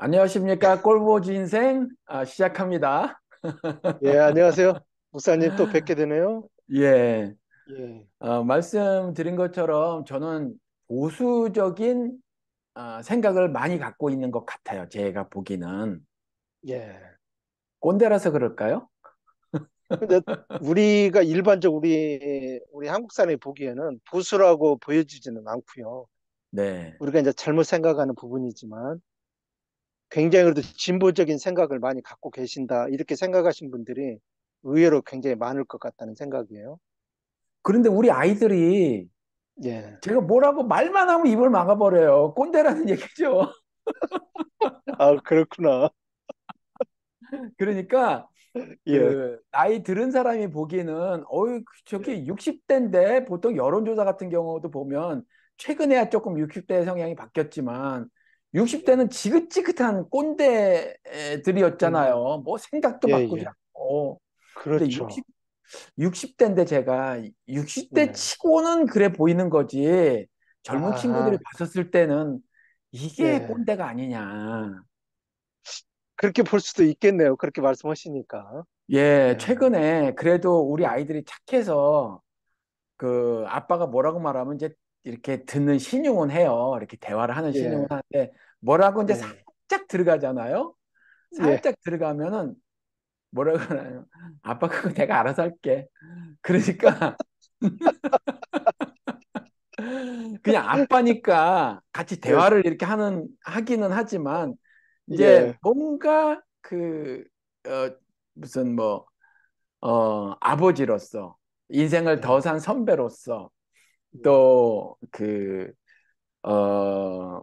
안녕하십니까. 꼴보기 인생 시작합니다. 예, 안녕하세요. 목사님 또 뵙게 되네요. 예, 예, 말씀드린 것처럼 저는 보수적인 생각을 많이 갖고 있는 것 같아요. 제가 보기는. 예. 꼰대라서 그럴까요? 근데 우리가 일반적 우리 한국 사람이 보기에는 보수라고 보여지지는 않고요. 네. 우리가 이제 잘못 생각하는 부분이지만 굉장히 그래도 진보적인 생각을 많이 갖고 계신다. 이렇게 생각하신 분들이 의외로 굉장히 많을 것 같다는 생각이에요. 그런데 우리 아이들이 예. 제가 뭐라고 말만 하면 입을 막아버려요. 꼰대라는 얘기죠. 아, 그렇구나. 그러니까 예, 그 나이 들은 사람이 보기에는 어이 예, 저게 60대인데 보통 여론조사 같은 경우도 보면 최근에야 조금 60대 성향이 바뀌었지만 예. 60대는 지긋지긋한 음, 꼰대들이었잖아요. 뭐 생각도 예, 바꾸지 예. 않고. 근데 그렇죠. 60대인데 제가 60대 예. 치고는 그래 보이는 거지. 젊은 친구들이 아, 봤었을 때는 이게 예. 꼰대가 아니냐. 그렇게 볼 수도 있겠네요. 그렇게 말씀하시니까. 예, 예, 최근에 그래도 우리 예, 아이들이 착해서 그 아빠가 뭐라고 말하면 이제 이렇게 듣는 신용은 해요. 이렇게 대화를 하는 신용은 예, 하는데 뭐라고 이제 예, 살짝 들어가잖아요. 예. 살짝 들어가면은 뭐라고 하나요? 아빠 그거 내가 알아서 할게. 그러니까 그냥 아빠니까 같이 예, 대화를 이렇게 하기는 하지만 이제 예, 뭔가 그 무슨 뭐 아버지로서 인생을 더 예. 산 선배로서 음. 또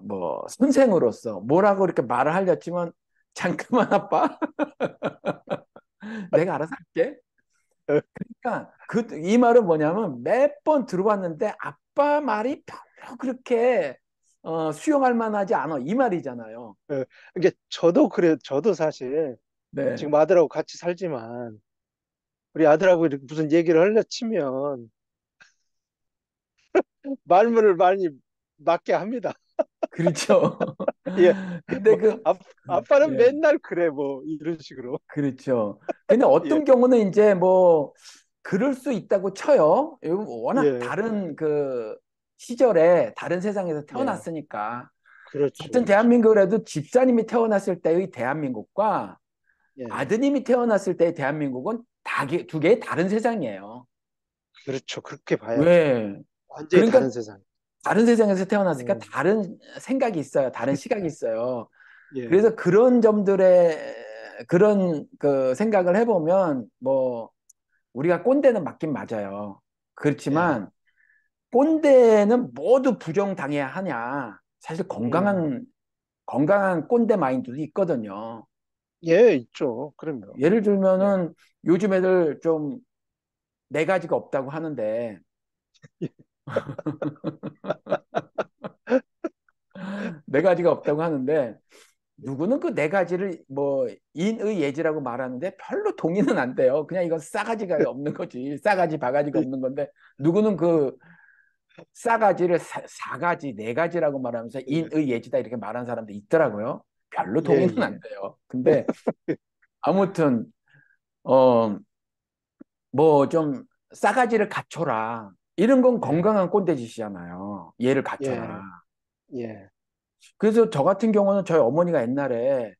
뭐 선생으로서 뭐라고 이렇게 말을 하려지만 잠깐만 아빠 내가 알아서 할게. 예, 그러니까 이 말은 뭐냐면 몇 번 들어봤는데 아빠 말이 별로 그렇게 수용할 만하지 않아 이 말이잖아요. 예. 이게 저도 그래요. 저도 사실 네. 지금 아들하고 같이 살지만 우리 아들하고 이렇게 무슨 얘기를 하려 치면 말문을 많이 맞게 합니다. 그렇죠. 예, 근데 뭐 아빠는 예, 맨날 그래 뭐 이런 식으로. 그렇죠. 근데 예, 어떤 경우는 이제 뭐 그럴 수 있다고 쳐요. 이거 워낙 예, 다른 그 시절에 다른 세상에서 예. 태어났으니까. 그렇죠, 같은 그렇죠. 대한민국을 해도 집사님이 태어났을 때의 대한민국과 예, 아드님이 태어났을 때의 대한민국은 두 개의 다른 세상이에요. 그렇죠. 그렇게 봐야죠. 왜? 완전히 그러니까 다른 세상. 다른 세상에서 태어났으니까 음, 다른 생각이 있어요. 다른 시각이 있어요. 예, 그래서 그런 점들의 그런 그 생각을 해보면 뭐 우리가 꼰대는 맞긴 맞아요. 예. 그렇지만 꼰대는 모두 부정당해야 하냐? 사실 음. 건강한 꼰대 마인드도 있거든요. 예, 있죠. 그럼요. 예를 예. 들면은 요즘 애들 좀 네 가지가 없다고 하는데 네 가지가 없다고 하는데 누구는 그 네 가지를 뭐 인의 예지라고 말하는데 별로 동의는 안 돼요. 그냥 이건 싸가지가 없는 거지. 싸가지 바가지가 없는 건데 누구는 그 싸가지를 사가지 네 가지라고 말하면서 예, 인의 예지다 이렇게 말하는 사람도 있더라고요. 별로 예, 동의는 안 예. 돼요. 근데 아무튼 어 뭐 좀 싸가지를 갖춰라. 이런 건 예, 건강한 꼰대짓이잖아요. 얘를 갖춰라. 예, 예, 그래서 저 같은 경우는 저희 어머니가 옛날에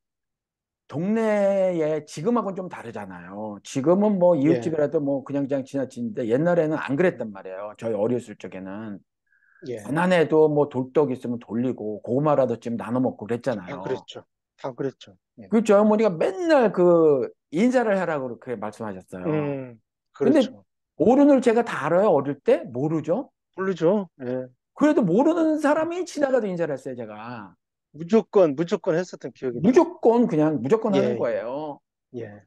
동네에 지금하고는 좀 다르잖아요. 지금은 뭐 예, 이웃집이라도 뭐 그냥 지나치는데 옛날에는 안 그랬단 음, 말이에요. 저희 어렸을 적에는. 예. 가난해도 뭐 돌떡 있으면 돌리고 고구마라도 좀 나눠 먹고 다 그랬잖아요. 그랬죠. 다 그랬죠. 예. 그 저희 어머니가 맨날 그 인사를 하라고 그렇게 말씀하셨어요. 근데 그렇죠. 어른을 제가 다 알아요. 어릴 때? 모르죠. 모르죠. 예. 그래도 모르는 사람이 지나가도 인사를 했어요, 제가. 무조건 했었던 기억이 나요. 무조건 그냥 무조건 하는 예, 예, 거예요. 예,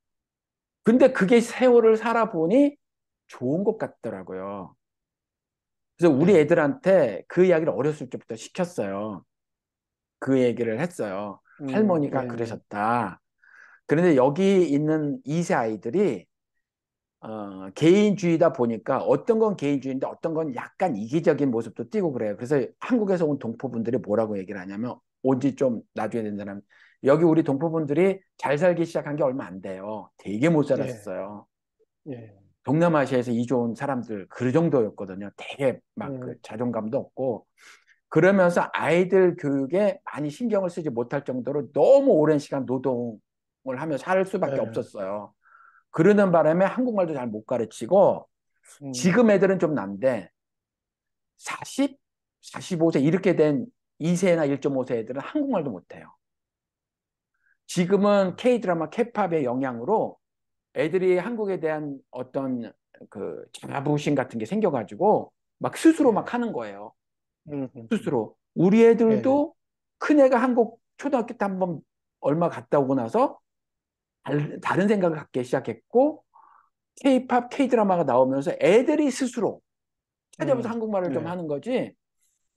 근데 그게 세월을 살아보니 좋은 것 같더라고요. 그래서 우리 예, 애들한테 그 이야기를 어렸을 때부터 시켰어요. 그 얘기를 했어요. 할머니가 예, 그러셨다. 그런데 여기 있는 2세 아이들이 개인주의다 보니까 어떤 건 개인주의인데 어떤 건 약간 이기적인 모습도 띠고 그래요. 그래서 한국에서 온 동포분들이 뭐라고 얘기를 하냐면 온지 좀 나중에 된 사람. 여기 우리 동포분들이 잘 살기 시작한 게 얼마 안 돼요. 되게 못 예, 살았어요. 예, 동남아시아에서 이주 온 사람들 그 정도였거든요. 되게 막 그 음, 자존감도 없고. 그러면서 아이들 교육에 많이 신경을 쓰지 못할 정도로 너무 오랜 시간 노동을 하며 살 수밖에 예, 없었어요. 그러는 바람에 한국말도 잘 못 가르치고 음, 지금 애들은 좀 난데 40, 45세 이렇게 된 2세나 1.5세 애들은 한국말도 못해요. 지금은 K드라마, K팝의 영향으로 애들이 한국에 대한 어떤 그 자부심 같은 게 생겨가지고 막 스스로 예, 막 하는 거예요. 음, 음, 음, 스스로. 우리 예, 애들도 큰애가 한국 초등학교 때 한번 얼마 갔다 오고 나서 다른 생각을 갖기 시작했고 K-팝, K-드라마가 나오면서 애들이 스스로 찾아봐서 한국말을 좀 예, 하는 거지.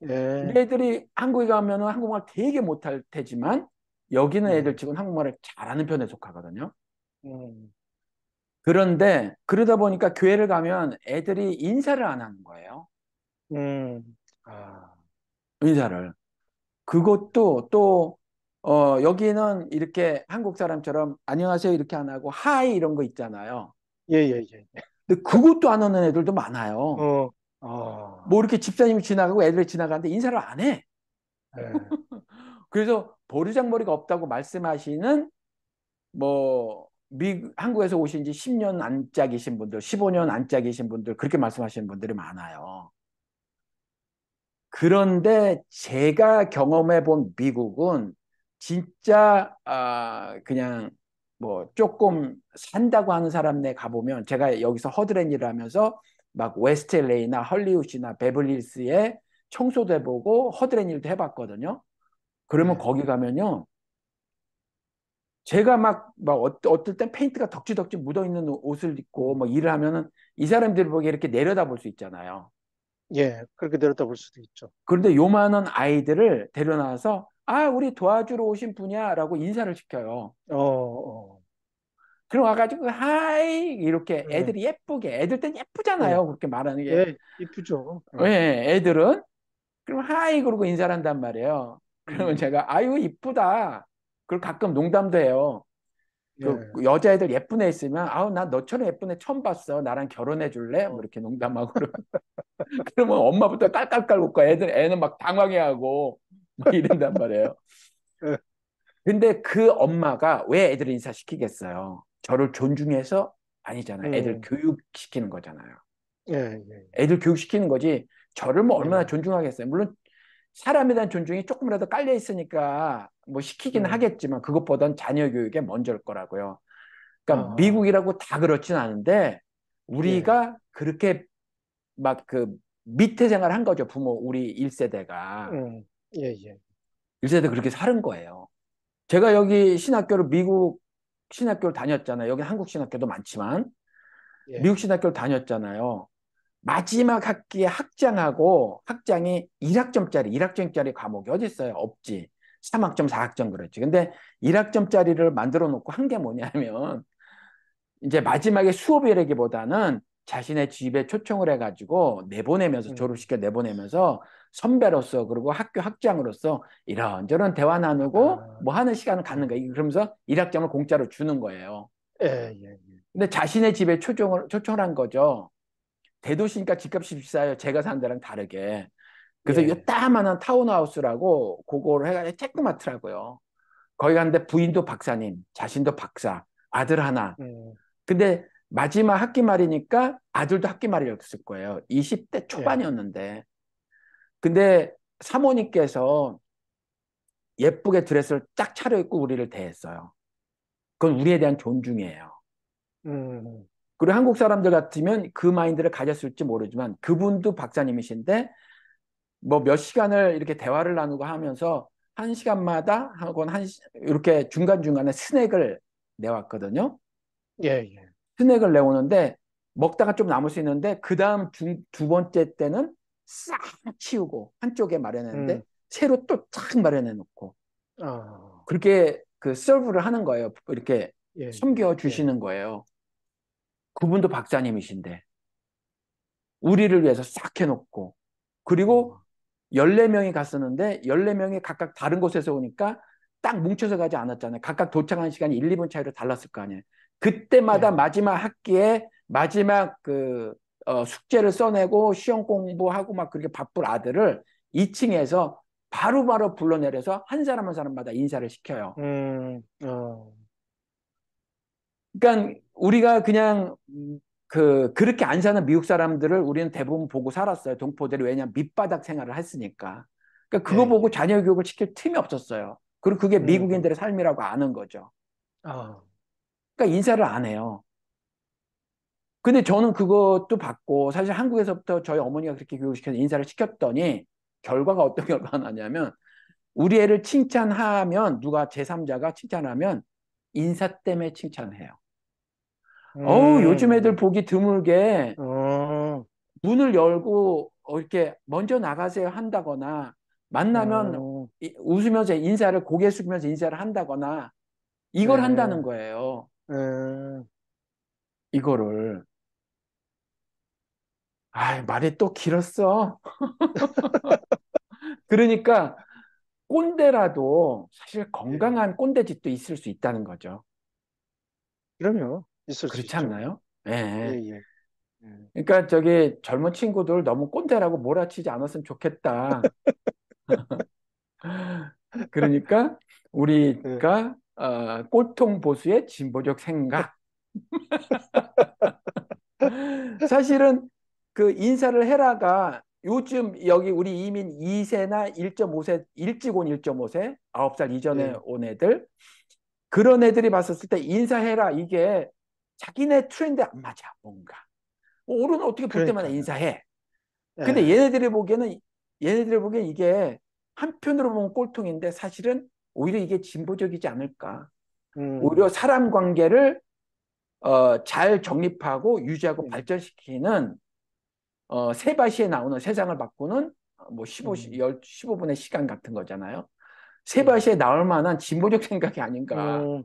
우리 예, 애들이 한국에 가면은 한국말 되게 못할 테지만 여기는 애들 음, 지금 한국말을 잘하는 편에 속하거든요. 음, 그런데 그러다 보니까 교회를 가면 애들이 인사를 안 하는 거예요. 아, 인사를. 그것도 또 여기는 이렇게 한국 사람처럼 안녕하세요 이렇게 안 하고 하이 이런 거 있잖아요. 예, 예, 예, 근데 그것도 안 하는 애들도 많아요. 어, 뭐 아, 이렇게 집사님이 지나가고 애들이 지나가는데 인사를 안 해. 예, 그래서 버르장머리가 없다고 말씀하시는 뭐 한국에서 오신 지 10년 안짝이신 분들, 15년 안짝이신 분들 그렇게 말씀하시는 분들이 많아요. 그런데 제가 경험해 본 미국은 진짜 그냥 뭐 조금 산다고 하는 사람네 가보면 제가 여기서 허드렛 일을 하면서 막 웨스트 LA나 헐리우드나 베벌리힐스에 청소도 해보고 허드렛 일도 해봤거든요. 그러면 예, 거기 가면요. 제가 어떨 땐 페인트가 덕지덕지 묻어있는 옷을 입고 음, 뭐 일을 하면은 이 사람들이 보기에 이렇게 내려다볼 수 있잖아요. 예, 그렇게 내려다볼 수도 있죠. 그런데 요만한 아이들을 데려놔서 우리 도와주러 오신 분이야 라고 인사를 시켜요. 어, 그럼 와가지고 하이 이렇게 예, 애들이 예쁘게 애들 땐 예, 예쁘잖아요. 그렇게 말하는 게. 예, 이쁘죠. 예, 예, 애들은 그럼 하이 그러고 인사를 한단 말이에요. 그러면 음, 제가 아유 이쁘다. 그리고 가끔 농담도 해요. 그 예, 여자애들 예쁜 애 있으면 아우 나 너처럼 예쁜 애 처음 봤어. 나랑 결혼해 줄래? 뭐 어, 이렇게 농담하고 그러면 엄마부터 깔깔깔 웃고 애는 막 당황해하고 막 이런단 말이에요. 예, 근데 그 엄마가 왜 애들을 인사시키겠어요? 저를 존중해서 아니잖아요. 애들 음, 교육시키는 거잖아요. 예, 예, 애들 교육시키는 거지. 저를 뭐 얼마나 예, 존중하겠어요. 물론 사람에 대한 존중이 조금이라도 깔려 있으니까 뭐 시키긴 음, 하겠지만 그것보단 자녀 교육에 먼저일 거라고요. 그러니까 아, 미국이라고 다 그렇진 않은데 예, 우리가 그렇게 막 그 밑에 생활 한 거죠. 부모 우리 1세대가. 예, 예, 1세대 그렇게 사는 거예요. 제가 여기 신학교를 미국 신학교를 다녔잖아요. 여기 한국 신학교도 많지만 예, 미국 신학교를 다녔잖아요. 마지막 학기에 학장이 1학점짜리 과목이 어디 있어요? 없지. 3학점, 4학점 그렇지. 근데 1학점짜리를 만들어 놓고 한 게 뭐냐면 이제 마지막에 수업이라기보다는 자신의 집에 초청을 해가지고 내보내면서 음, 졸업시켜 내보내면서 선배로서 그리고 학교 학장으로서 이런저런 대화 나누고 아, 뭐 하는 시간을 갖는 음, 거예요. 그러면서 1학점을 공짜로 주는 거예요. 예, 예, 근데 자신의 집에 초청을 한 거죠. 대도시니까 집값이 비싸요. 제가 사는 데랑 다르게. 그래서 예, 요따만한 타운하우스라고 그거를 해가지고 쬐끄맣더라고요. 거기 갔는데 부인도 박사님, 자신도 박사, 아들 하나. 음, 근데 마지막 학기 말이니까 아들도 학기 말이었을 거예요. 20대 예, 초반이었는데. 근데 사모님께서 예쁘게 드레스를 딱 차려입고 우리를 대했어요. 그건 우리에 대한 존중이에요. 음, 그리고 한국 사람들 같으면 그 마인드를 가졌을지 모르지만 그분도 박사님이신데 뭐 몇 시간을 이렇게 대화를 나누고 하면서 한 시간마다 하고 이렇게 중간중간에 스낵을 내왔거든요. 예, 예, 스낵을 내오는데 먹다가 좀 남을 수 있는데 그 다음 두 번째 때는 싹 치우고 한쪽에 마련했는데 음, 새로 또 쫙 마련해 놓고 아, 그렇게 그 서브를 하는 거예요. 이렇게 예, 섬겨 예, 주시는 거예요. 그분도 박사님이신데 우리를 위해서 싹 해놓고 그리고 음, 14명이 갔었는데 14명이 각각 다른 곳에서 오니까 딱 뭉쳐서 가지 않았잖아요. 각각 도착하는 시간이 1, 2분 차이로 달랐을 거 아니에요. 그때마다 예. 마지막 학기에 마지막 숙제를 써내고 시험 공부하고 막 그렇게 바쁜 아들을 2층에서 바로바로 불러내려서 한 사람 한 사람마다 인사를 시켜요. 어, 그러니까 우리가 그냥 그렇게 안 사는 미국 사람들을 우리는 대부분 보고 살았어요. 동포들이. 왜냐하면 밑바닥 생활을 했으니까. 그러니까 예, 그거 보고 예. 자녀 교육을 시킬 틈이 없었어요. 그리고 그게 음, 미국인들의 삶이라고 아는 거죠. 아, 그러니까 인사를 안 해요. 근데 저는 그것도 받고 사실 한국에서부터 저희 어머니가 그렇게 교육시켜서 인사를 시켰더니 결과가 어떤 결과가 나냐면 우리 애를 칭찬하면 누가 제3자가 칭찬하면 인사 때문에 칭찬해요. 요즘 애들 음, 보기 드물게 어, 문을 열고 이렇게 먼저 나가세요 한다거나 만나면 어, 웃으면서 인사를 고개 숙이면서 인사를 한다거나 이걸 한다는 예, 거예요. 예. 이거를. 말이 또 길었어. 그러니까 꼰대라도 사실 예. 건강한 꼰대짓도 있을 수 있다는 거죠. 그러면 있을 수 그렇지 있죠. 않나요? 예, 예. 예. 예. 그러니까 저기 젊은 친구들 너무 꼰대라고 몰아치지 않았으면 좋겠다. 그러니까 예. 우리가 꼴통 보수의 진보적 생각. 사실은 그 인사를 해라가 요즘 여기 우리 이민 2세나 1.5세 일찍 온 1.5세 9살 이전에 예. 온 애들 그런 애들이 봤었을 때 인사해라 이게 자기네 트렌드에 안 맞아 뭔가 어른은 어떻게 볼 때마다 그러니까요. 인사해. 근데 예. 얘네들이 보기엔 이게 한편으로 보면 꼴통인데 사실은 오히려 이게 진보적이지 않을까. 오히려 음, 사람 관계를 잘 정립하고 유지하고 음, 발전시키는 세바시에 나오는 세상을 바꾸는 뭐 음, 15분의 시간 같은 거잖아요. 예. 세바시에 나올 만한 진보적 생각이 아닌가. 음,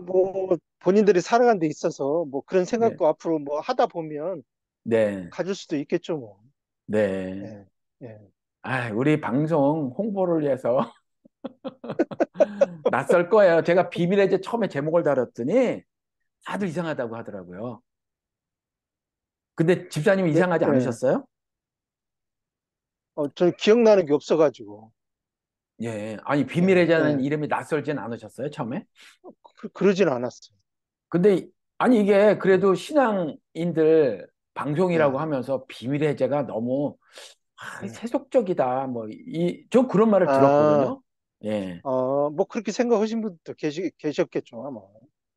뭐, 본인들이 살아가는 데 있어서 뭐 그런 네, 생각도 앞으로 뭐 하다 보면 네, 가질 수도 있겠죠, 뭐. 네. 예, 예. 우리 방송 홍보를 위해서 낯설 거예요. 제가 비밀의 제 처음에 제목을 달았더니 다들 이상하다고 하더라고요. 근데 집사님 네, 이상하지 예. 않으셨어요? 저는 기억나는 게 없어가지고. 예. 아니, 비밀의 예, 자는 예. 이름이 낯설진 않으셨어요, 처음에? 그러진 않았어요. 근데, 아니, 이게 그래도 신앙인들 방송이라고 예, 하면서 비밀의 제가 너무, 예. 세속적이다. 저 그런 말을 아, 들었거든요. 예. 뭐 그렇게 생각하신 분도 계셨겠죠, 아마.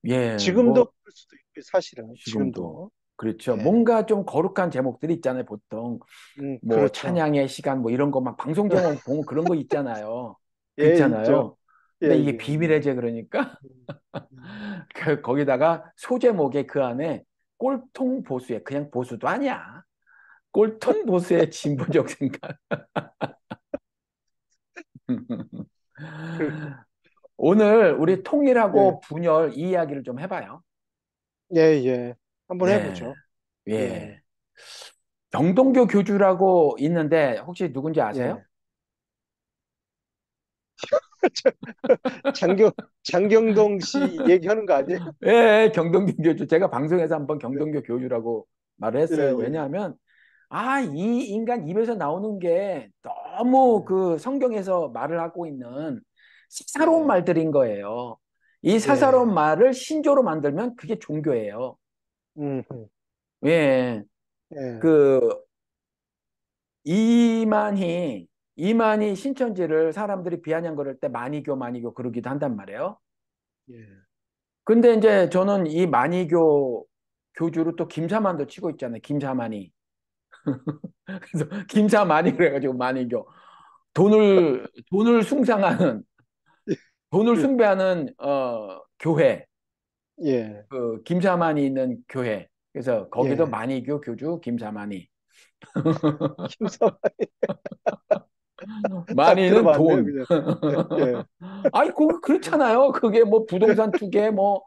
예, 지금도 그럴 수도 있고, 사실은. 지금도. 지금도. 그렇죠. 예, 뭔가 좀 거룩한 제목들이 있잖아요, 보통. 뭐, 그렇죠. 찬양의 시간, 뭐 이런 거 막 방송 제목 보면 그런 거 있잖아요. 예, 있죠. 그렇잖아요. 예, 근데 이게 예, 비밀의 제 그러니까 음, 음. 거기다가 소제목에 그 안에 꼴통 보수의 그냥 보수도 아니야. 꼴통 보수의 진보적 생각. 그, 오늘 우리 음, 예, 통일하고 분열 이 이야기를 좀 해봐요. 예, 예. 한번 네, 해보죠. 예, 예. 경동교 교주라고 있는데 혹시 누군지 아세요? 예. 장경, 장경동 씨 얘기하는 거 아니에요? 예, 경동교 교주. 제가 방송에서 한번 경동교 교주라고 말을 예, 했어요. 예, 왜냐하면 이 인간 입에서 나오는 게 너무 예, 그 성경에서 말을 하고 있는 사사로운 예, 말들인 거예요. 이 사사로운 예, 말을 신조로 만들면 그게 종교예요. 음, 예. 예, 그 이만희 이만희 신천지를 사람들이 비아냥 거릴 때 만이교 그러기도 한단 말이에요. 예, 근데 이제 저는 이 만이교 교주로 또 김사만도 치고 있잖아요. 김사만이. 그래서 김사만이 그래가지고 만이교. 돈을 숭상하는 돈을 예, 숭배하는 교회 예, 그 김사만이 있는 교회 그래서 거기도 예. 만이교 교주 김사만이 김사만 딱 만이는 들어봤네요, 돈 그냥. 예, 예, 아니 그거 그렇잖아요 그게 뭐 부동산 투기 뭐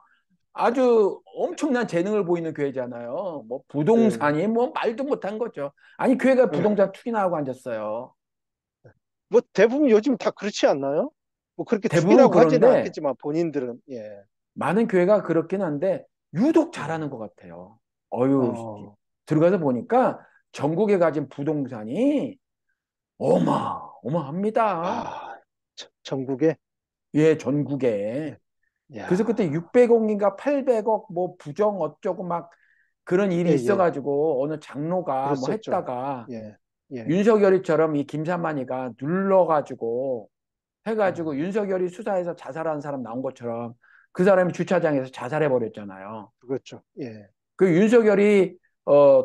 아주 엄청난 재능을 보이는 교회잖아요. 뭐 예. 부동산이 뭐 말도 못한 거죠. 아니 교회가 부동산 투기나 하고 앉았어요. 뭐 대부분 요즘 다 그렇지 않나요? 뭐 그렇게 대부분 투기라고 하지는 그런데 않겠지만 본인들은 예. 많은 교회가 그렇긴 한데 유독 예. 잘하는 것 같아요. 어유 어. 들어가서 보니까 전국에 가진 부동산이 어마어마합니다. 아, 전국에 예, 전국에. 예. 그래서 그때 야. 600억인가 800억 뭐 부정 어쩌고 막 그런 예, 일이 예. 있어가지고 어느 장로가 뭐 그랬었죠. 했다가 예. 예. 윤석열이처럼 이 김사만이가 눌러가지고 해가지고 음. 윤석열이 수사해서 자살한 사람 나온 것처럼 그 사람이 주차장에서 자살해 버렸잖아요. 그렇죠. 예. 그 윤석열이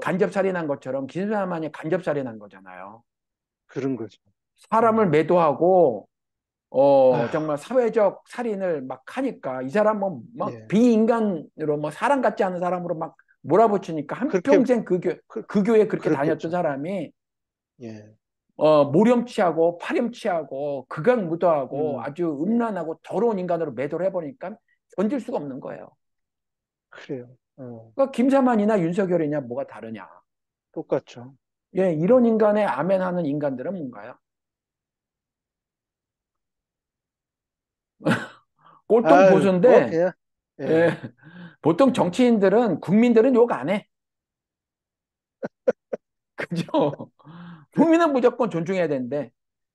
간접살인한 것처럼 김사만이 간접살인한 거잖아요. 그런 거죠. 사람을 음. 매도하고 아, 정말 사회적 살인을 막 하니까 이 사람은 막 예. 비인간으로 뭐 사람 같지 않은 사람으로 막 몰아붙이니까 그렇게 한평생 그, 그 교회 그렇게 다녔던 그렇겠죠. 사람이 예. 모렴치하고 파렴치하고 극악무도하고 음. 아주 음란하고 더러운 인간으로 매도를 해버리니까 견딜 수가 없는 거예요. 그래요. 어. 그러니까 김사만이나 윤석열이냐 뭐가 다르냐. 똑같죠. 예, 이런 인간의 아멘하는 인간들은 뭔가요? 꼴통 아유, 뭐 보수인데 그냥 예, 예. 보통 예. 정치인들은 국민들은 욕 안 해. 그죠? 그, 국민은 무조건 존중해야 되는데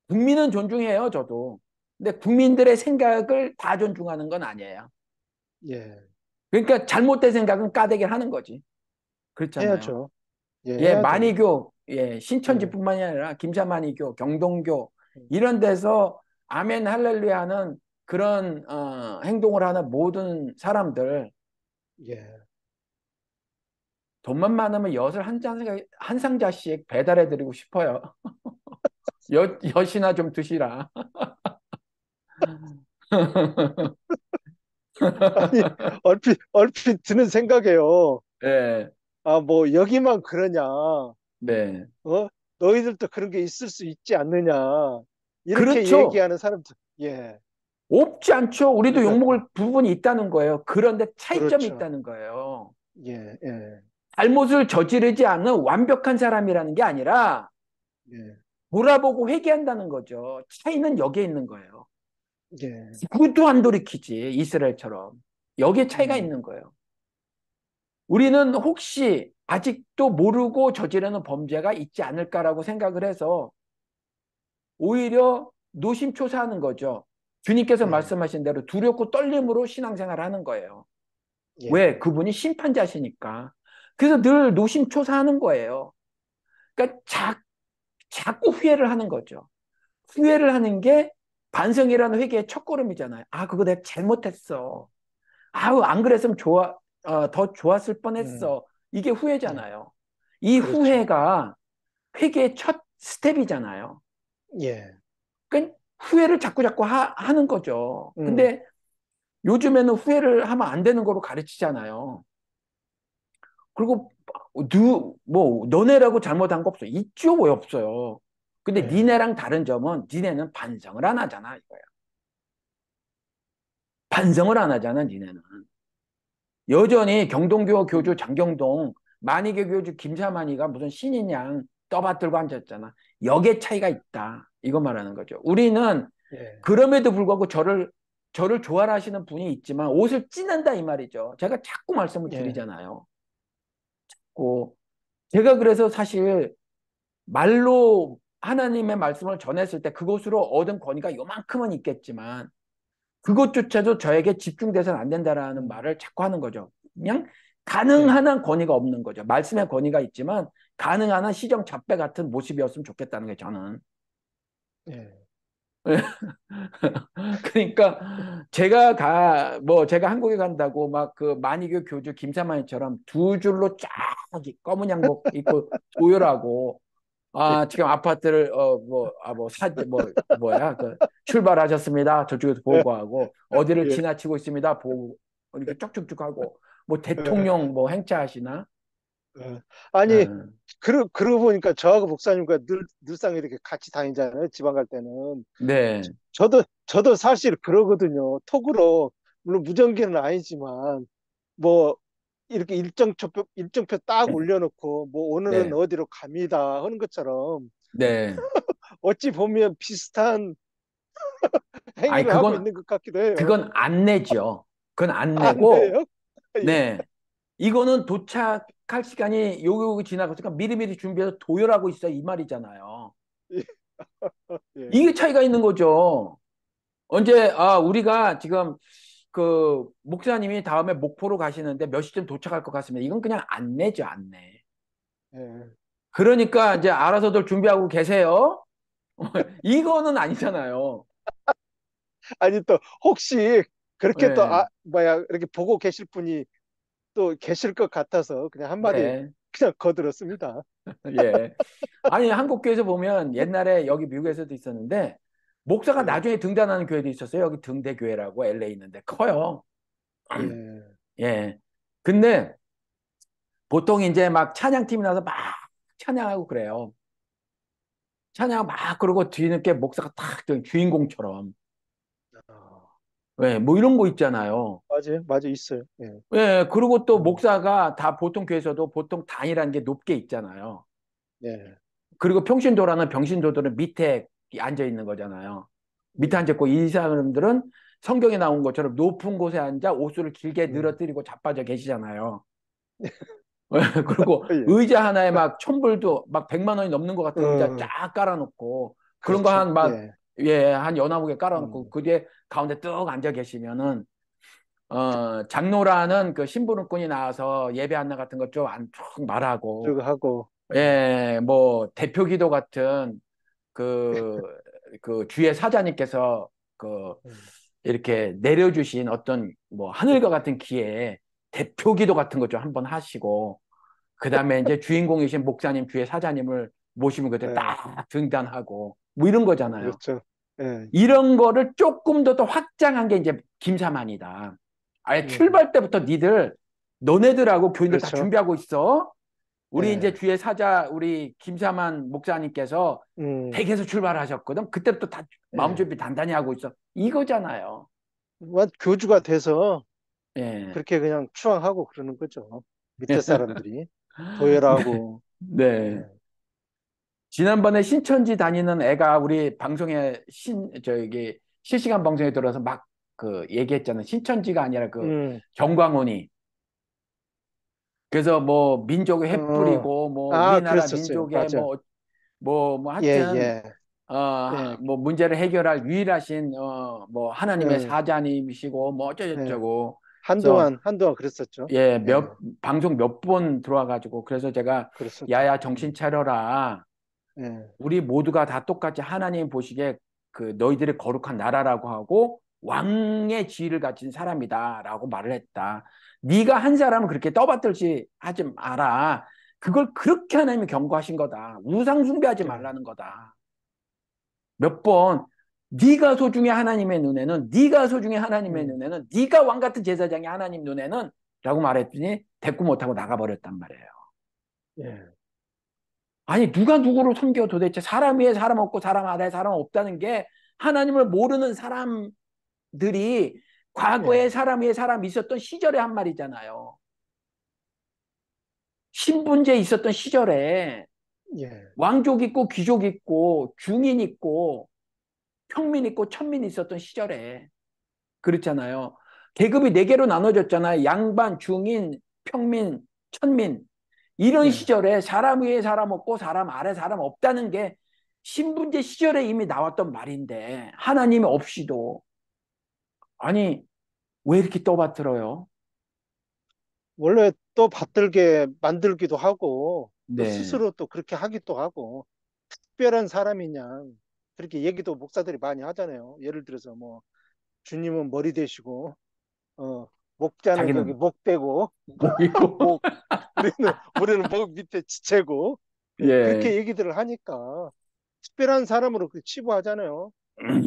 국민은 존중해요, 저도. 근데 국민들의 생각을 다 존중하는 건 아니에요. 예. 그러니까 잘못된 생각은 까대기를 하는 거지. 그렇잖아요. 해야죠. 예, 예, 해야죠. 만이교, 예, 예. 신천지뿐만이 아니라 김사만이교, 경동교 음. 이런 데서 아멘 할렐루야 하는 그런 행동을 하는 모든 사람들 예. 돈만 많으면 엿을 한 상자씩 배달해 드리고 싶어요. 엿이나 좀 드시라. 아니, 얼핏 드는 생각이에요. 예, 아, 뭐, 여기만 그러냐. 어? 네. 너희들도 그런 게 있을 수 있지 않느냐. 이렇게 그렇죠. 얘기하는 사람들. 예. 없지 않죠. 우리도 그래갖고, 욕먹을 부분이 있다는 거예요. 그런데 차이점이 그렇죠. 있다는 거예요. 예, 예, 잘못을 저지르지 않는 완벽한 사람이라는 게 아니라 예, 돌아보고 회개한다는 거죠. 차이는 여기에 있는 거예요. 예. 구도 안 돌이키지, 이스라엘처럼. 여기에 차이가 음, 있는 거예요. 우리는 혹시 아직도 모르고 저지르는 범죄가 있지 않을까라고 생각을 해서 오히려 노심초사하는 거죠. 주님께서 예, 말씀하신 대로 두렵고 떨림으로 신앙생활을 하는 거예요. 예. 왜? 그분이 심판자시니까. 그래서 늘 노심초사하는 거예요. 그러니까 자꾸 후회를 하는 거죠. 후회를 하는 게 반성이라는 회개의 첫걸음이잖아요. 아, 그거 내가 잘못했어. 아우, 안 그랬으면 더 좋았을 음, 뻔했어. 이게 예. 후회잖아요. 이 그렇죠. 후회가 회개의 첫 스텝이잖아요. 예. 그러니까 후회를 자꾸 하는 거죠. 음, 근데 요즘에는 후회를 하면 안 되는 거로 가르치잖아요. 그리고 너네라고 잘못한 거 없어. 있죠, 왜 없어요. 근데 예. 니네랑 다른 점은 니네는 반성을 안 하잖아, 이거야. 반성을 안 하잖아, 니네는. 여전히 경동교 교주 음, 장경동, 만이교 교주 김사만이가 무슨 신인 양 떠받들고 앉았잖아. 역의 차이가 있다. 이거 말하는 거죠. 우리는 예. 그럼에도 불구하고 저를 좋아하시는 분이 있지만 옷을 찌는다 이 말이죠. 제가 자꾸 말씀을 예. 드리잖아요. 제가 그래서 사실 말로 하나님의 말씀을 전했을 때 그것으로 얻은 권위가 요만큼은 있겠지만 그것조차도 저에게 집중돼서는 안 된다라는 음, 말을 자꾸 하는 거죠. 그냥 예. 가능한 한 권위가 없는 거죠. 말씀의 권위가 있지만 가능한 한 시정 잡배 같은 모습이었으면 좋겠다는 게 저는. 예. 그러니까 제가 한국에 간다고 막 그 만이교 교주 김사만이처럼 두 줄로 쫙 검은 양복 입고 조율하고 예. 지금 아파트를 뭐야 그 출발하셨습니다. 저쪽에서 보고하고 어디를 예. 지나치고 있습니다. 보고 이렇게 쭉쭉쭉 하고 뭐 예. 대통령 뭐 행차하시나? 예. 아니, 음, 그러고 보니까 저하고 목사님과 늘상 이렇게 같이 다니잖아요. 지방 갈 때는. 네, 저도 사실 그러거든요. 톡으로, 물론 무전기는 아니지만, 뭐, 이렇게 일정표 딱 올려놓고 뭐 오늘은 네, 어디로 갑니다 하는 것처럼 네. 어찌 보면 비슷한 아니, 행위를 하고 있는 것 같기도 해요. 그건 안 내죠. 그건 안 안 내고, 돼요? 예. 네. 이거는 도착할 시간이 요기 지나갔으니까 미리미리 준비해서 도열하고 있어. 이 말이잖아요. 예. 예. 이게 차이가 있는 거죠. 언제, 우리가 지금 그 목사님이 다음에 목포로 가시는데 몇 시쯤 도착할 것 같습니다. 이건 그냥 안내죠, 안내. 예. 그러니까 이제 알아서들 준비하고 계세요. 이거는 아니잖아요. 아니 또 혹시 그렇게 또 네, 뭐야 이렇게 보고 계실 분이 또 계실 것 같아서 그냥 한마디 네, 그냥 거들었습니다. 예. 아니, 한국 교회에서 보면 옛날에 여기 미국에서도 있었는데 목사가 예. 나중에 등단하는 교회도 있었어요. 여기 등대교회라고 LA 있는데 커요. 예. 예. 근데 보통 이제 막 찬양팀이 나서 막 찬양하고 그래요. 찬양 막 그러고 뒤늦게 목사가 탁 주인공처럼. 아, 예, 뭐 이런 거 있잖아요. 맞아요. 맞아 있어요. 예. 예, 그리고 또 음, 목사가 다 보통 교회에서도 보통 단이라는 게 높게 있잖아요. 예. 그리고 평신도라는 병신도들은 밑에 앉아 있는 거잖아요. 밑에 예. 앉아 있고 이 사람들은 성경에 나온 것처럼 높은 곳에 앉아 옷을 길게 음. 늘어뜨리고 자빠져 계시잖아요. 그리고 예. 의자 하나에 막 천불도 막 100만 원이 넘는 것 같은 의자 어, 쫙 깔아놓고 그런 거 그렇죠. 한 막, 예. 예, 한 연화무게 깔아놓고 음, 그 뒤에 가운데 뚝 앉아 계시면은 장로라는 그 심부름꾼이 나와서 예배 안내 같은 것 좀 안 쭉 말하고 쭉 하고, 예, 뭐 대표 기도 같은 그, 그 주의 사자님께서 그 음, 이렇게 내려주신 어떤 뭐 하늘과 같은 기회에 대표 기도 같은 것 좀 한번 하시고 그 다음에 이제 주인공이신 목사님, 주의 사자님을 모시면 그때 예. 딱 등단하고 뭐 이런 거잖아요. 그렇죠. 예. 이런 거를 조금 더 확장한 게 이제 김사만이다. 아예 음, 출발 때부터 니들 너네들하고 교인들 다 그렇죠. 준비하고 있어. 우리 이제 예. 주의 사자 우리 김사만 목사님께서 음, 댁에서 출발하셨거든. 그때부터 다 마음 예. 준비 단단히 하고 있어. 이거잖아요. 교주가 돼서 예. 그렇게 그냥 추앙하고 그러는 거죠. 밑에 사람들이 도열하고, 네. 예. 지난번에 신천지 다니는 애가 우리 방송에 저기 실시간 방송에 들어서 막 그 얘기했잖아요. 신천지가 아니라 그 음, 경광훈이. 그래서 뭐 민족의 어, 횃불이고 뭐 우리나라 그랬었어요. 민족의 맞아. 뭐 예, 하여튼 예, 예, 뭐 문제를 해결할 유일하신 뭐 하나님의 예, 사자님이시고 뭐 예. 어쩌고저쩌고 그래서 한동안 그랬었죠. 예, 예, 방송 몇 번 들어와가지고 그래서 제가 그랬었죠. 야야 정신 차려라. 예, 우리 모두가 다 똑같이 하나님 보시기에 그 너희들이 거룩한 나라라고 하고 왕의 지위를 가진 사람이다라고 말을 했다. 네가 한 사람은 그렇게 떠받들지 하지 마라. 그걸 그렇게 하나님이 경고하신 거다. 우상 숭배하지 예, 말라는 거다. 몇 번 네가 소중해 하나님의 눈에는 네가 소중해 하나님의 음, 눈에는 네가 왕 같은 제사장이 하나님 눈에는 라고 말했더니 대꾸 못하고 나가버렸단 말이에요. 예, 아니 누가 누구를 섬겨 도대체 사람 위에 사람 없고 사람 아래에 사람 없다는 게 하나님을 모르는 사람들이 과거에 예, 사람 위에 사람 있었던 시절에 한 말이잖아요. 신분제 있었던 시절에 예, 왕족 있고 귀족 있고 중인 있고 평민 있고 천민 있었던 시절에 그렇잖아요. 계급이 네 개로 나눠졌잖아요. 양반, 중인, 평민, 천민. 이런 예. 시절에 사람 위에 사람 없고 사람 아래 사람 없다는 게 신분제 시절에 이미 나왔던 말인데 하나님이 없이도 아니 왜 이렇게 떠받들어요? 원래 또 받들게 만들기도 하고 또 네, 스스로 또 그렇게 하기도 하고 특별한 사람이냐 그렇게 얘기도 목사들이 많이 하잖아요. 예를 들어서 뭐 주님은 머리 대시고 목자는 저기 자기는 목 대고 뭐 있고 목 우리는 목 밑에 지체고 예, 예, 그렇게 얘기들을 하니까 특별한 사람으로 그 치부하잖아요.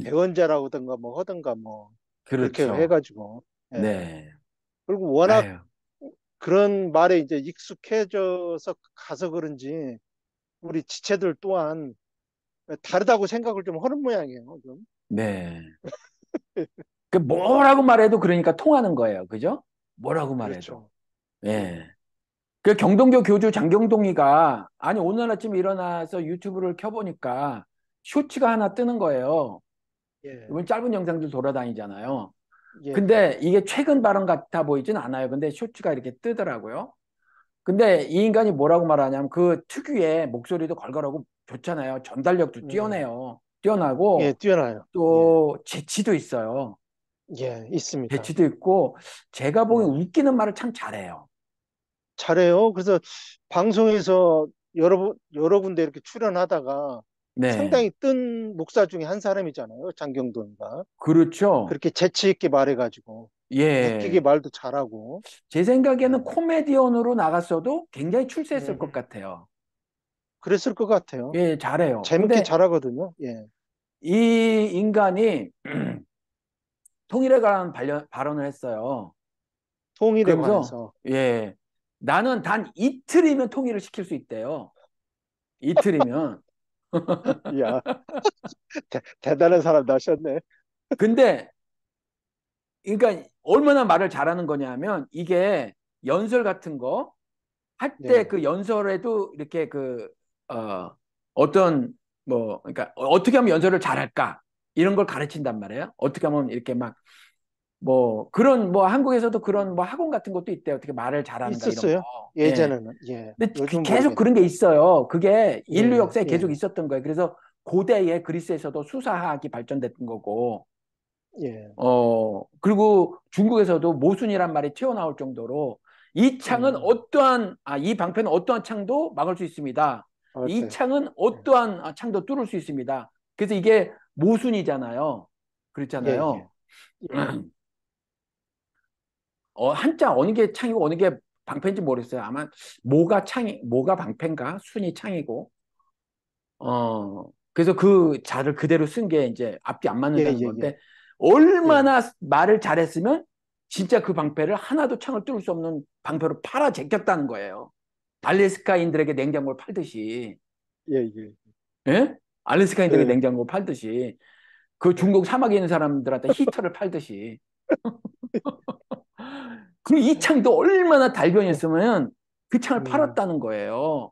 대원자라고든가 뭐 하든가 뭐 그렇게 그렇죠. 해가지고 예. 네, 그리고 워낙 아유, 그런 말에 이제 익숙해져서 가서 그런지 우리 지체들 또한 다르다고 생각을 좀 하는 모양이에요. 좀. 네. 그 뭐라고 말해도 그러니까 통하는 거예요. 그죠? 뭐라고 말해도. 그렇죠. 예, 예. 그 경동교 교주 장경동이가 아니 오늘 아침에 일어나서 유튜브를 켜보니까 쇼츠가 하나 뜨는 거예요. 예, 이번 짧은 영상들 돌아다니잖아요. 예, 예, 근데 이게 최근 발언 같아 보이진 않아요. 근데 쇼츠가 이렇게 뜨더라고요. 근데 이 인간이 뭐라고 말하냐면 그 특유의 목소리도 걸걸하고 좋잖아요. 전달력도 예, 예, 뛰어나고 뛰어나요. 예, 또 재치도 있어요. 예, 있습니다. 재치도 있고 제가 보기엔 예, 웃기는 말을 참 잘해요. 잘해요. 그래서 방송에서 여러 군데 이렇게 출연하다가 네. 상당히 뜬 목사 중에 한 사람이잖아요. 장경돈이가. 그렇죠. 그렇게 재치 있게 말해가지고 웃기게 예. 말도 잘하고. 제 생각에는 예, 코미디언으로 나갔어도 굉장히 출세했을 것 음, 같아요. 그랬을 것 같아요. 예, 잘해요. 재밌게 근데 잘하거든요. 예, 이 인간이 통일에 관한 발언을 했어요. 통일에 그러면서, 관해서. 예, 나는 단 이틀이면 통일을 시킬 수 있대요. 이틀이면. 이야, 대단한 사람 나셨네. 근데, 그러니까 얼마나 말을 잘하는 거냐면, 이게 연설 같은 거 할 때 예, 그 연설에도 이렇게 어떤, 그러니까 어떻게 하면 연설을 잘할까? 이런 걸 가르친단 말이에요. 어떻게 하면 이렇게 막, 그런, 한국에서도 그런 학원 같은 것도 있대요. 어떻게 말을 잘하는가 이런 거. 있었어요. 예. 예전에는. 예, 근데 요즘 계속 그런 게 모르겠는데. 있어요. 그게 예, 인류 역사에 계속 예, 있었던 거예요. 그래서 고대의 그리스에서도 수사학이 발전됐던 거고, 예, 그리고 중국에서도 모순이란 말이 튀어나올 정도로 음, 이 방패는 어떠한 창도 막을 수 있습니다. 이 어때? 창은 예, 어떠한 창도 뚫을 수 있습니다. 그래서 이게 모순이잖아요. 예, 예, 그렇잖아요. 예. 한자 어느 게 창이고 어느 게 방패인지 모르겠어요. 아마 모가 방패인가? 순이 창이고. 그래서 그 자를 그대로 쓴 게 이제 앞뒤 안 예, 맞는다는 예, 예, 건데, 예, 얼마나 말을 잘했으면 진짜 그 방패를 하나도 창을 뚫을 수 없는 방패로 팔아 제꼈다는 거예요. 알래스카인들에게 냉장고를 팔듯이, 예, 예, 예? 알래스카인들에게 예, 냉장고를 팔듯이, 그 예, 중국 사막에 있는 사람들한테 히터를 팔듯이. 그리고 이 창도 얼마나 예, 달변이었으면 그 창을 음, 팔았다는 거예요.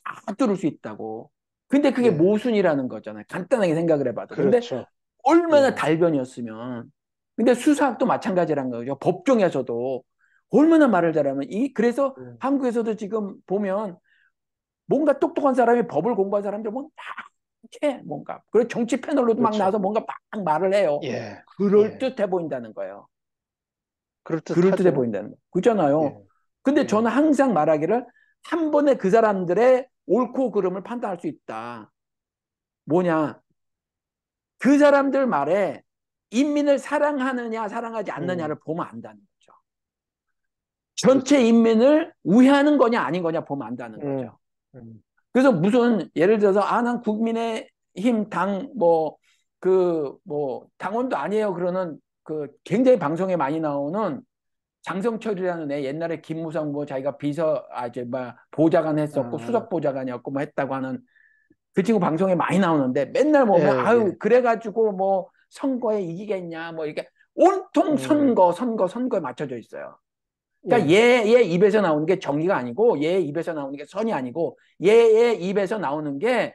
다 뚫을 수 있다고. 근데 그게 예, 모순이라는 거잖아요. 간단하게 생각을 해봐도. 근데 그렇죠. 얼마나 예, 달변이었으면. 근데 수사학도 마찬가지란 거죠. 법정에서도 얼마나 말을 잘하면 그래서 예, 한국에서도 지금 보면 뭔가 똑똑한 사람이 법을 공부한 사람들 뭐 이렇게 뭔가 그리고 정치 패널로도 막 그렇죠. 나와서 뭔가 막 말을 해요. 예, 예, 그럴듯해 보인다는 거예요. 그럴듯해 그럴듯하죠. 보인다는 거. 그렇잖아요. 예, 근데 저는 예, 항상 말하기를 한 번에 그 사람들의 옳고 그름을 판단할 수 있다. 뭐냐? 그 사람들 말에 인민을 사랑하느냐, 사랑하지 음, 않느냐를 보면 안다는 거죠. 전체 그렇죠. 인민을 우회하는 거냐, 아닌 거냐 보면 안다는 거죠. 음, 음, 그래서 무슨, 예를 들어서, 난 국민의힘 당원도 아니에요. 그러는 굉장히 방송에 많이 나오는 장성철이라는 애 옛날에 김무성 자기가 보좌관 했었고 아, 수석 보좌관이었고 했다고 하는 그 친구 방송에 많이 나오는데 맨날 예, 보면 아유 예, 그래가지고 선거에 이기겠냐 이렇게 온통 음, 선거에 맞춰져 있어요. 그러니까 예, 얘 입에서 나오는 게 정의가 아니고 얘 입에서 나오는 게 선이 아니고 얘의 입에서 나오는 게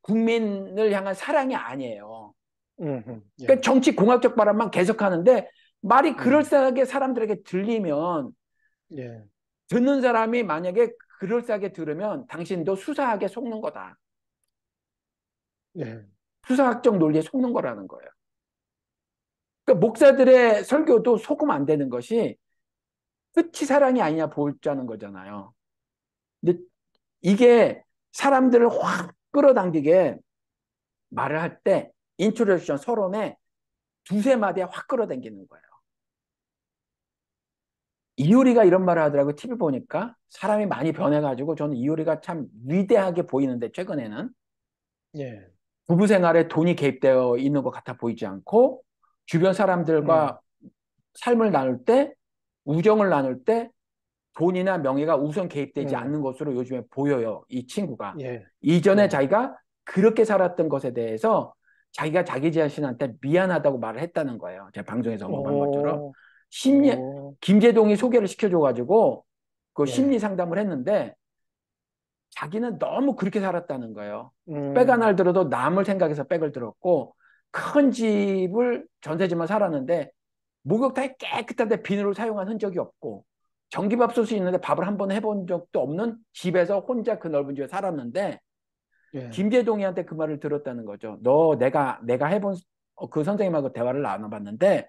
국민을 향한 사랑이 아니에요. 그러니까 예, 정치 공학적 발언만 계속하는데 말이 음, 그럴싸하게 사람들에게 들리면 예, 듣는 사람이 만약에 그럴싸하게 들으면 당신도 수사학에 속는 거다. 예, 수사학적 논리에 속는 거라는 거예요. 그러니까 목사들의 설교도 속으면 안 되는 것이 끝이 사랑이 아니냐 보자는 거잖아요. 근데 이게 사람들을 확 끌어당기게 말을 할 때 인트로덕션 서론에 두세 마디에 확 끌어당기는 거예요. 이효리가 이런 말을 하더라고요. TV 보니까 사람이 많이 변해가지고 저는 이효리가 참 위대하게 보이는데 최근에는 예, 부부 생활에 돈이 개입되어 있는 것 같아 보이지 않고 주변 음, 사람들과 삶을 나눌 때 우정을 나눌 때 돈이나 명예가 우선 개입되지 음, 않는 것으로 요즘에 보여요. 이 친구가. 예, 이전에 예, 자기가 그렇게 살았던 것에 대해서 자기가 자기 자신한테 미안하다고 말을 했다는 거예요. 제가 방송에서 언급한 것처럼. 오, 심리, 오, 김재동이 소개를 시켜줘가지고 그 예, 심리 상담을 했는데 자기는 너무 그렇게 살았다는 거예요. 백 음, 하나를 들어도 남을 생각해서 백을 들었고 큰 집을 전세지만 살았는데 목욕탕이 깨끗한데 비누를 사용한 흔적이 없고 전기밥솥이 있는데 밥을 한 번 해본 적도 없는 집에서 혼자 그 넓은 집에 살았는데 예, 김재동이한테 그 말을 들었다는 거죠. 너 내가 해본 그 선생님하고 대화를 나눠봤는데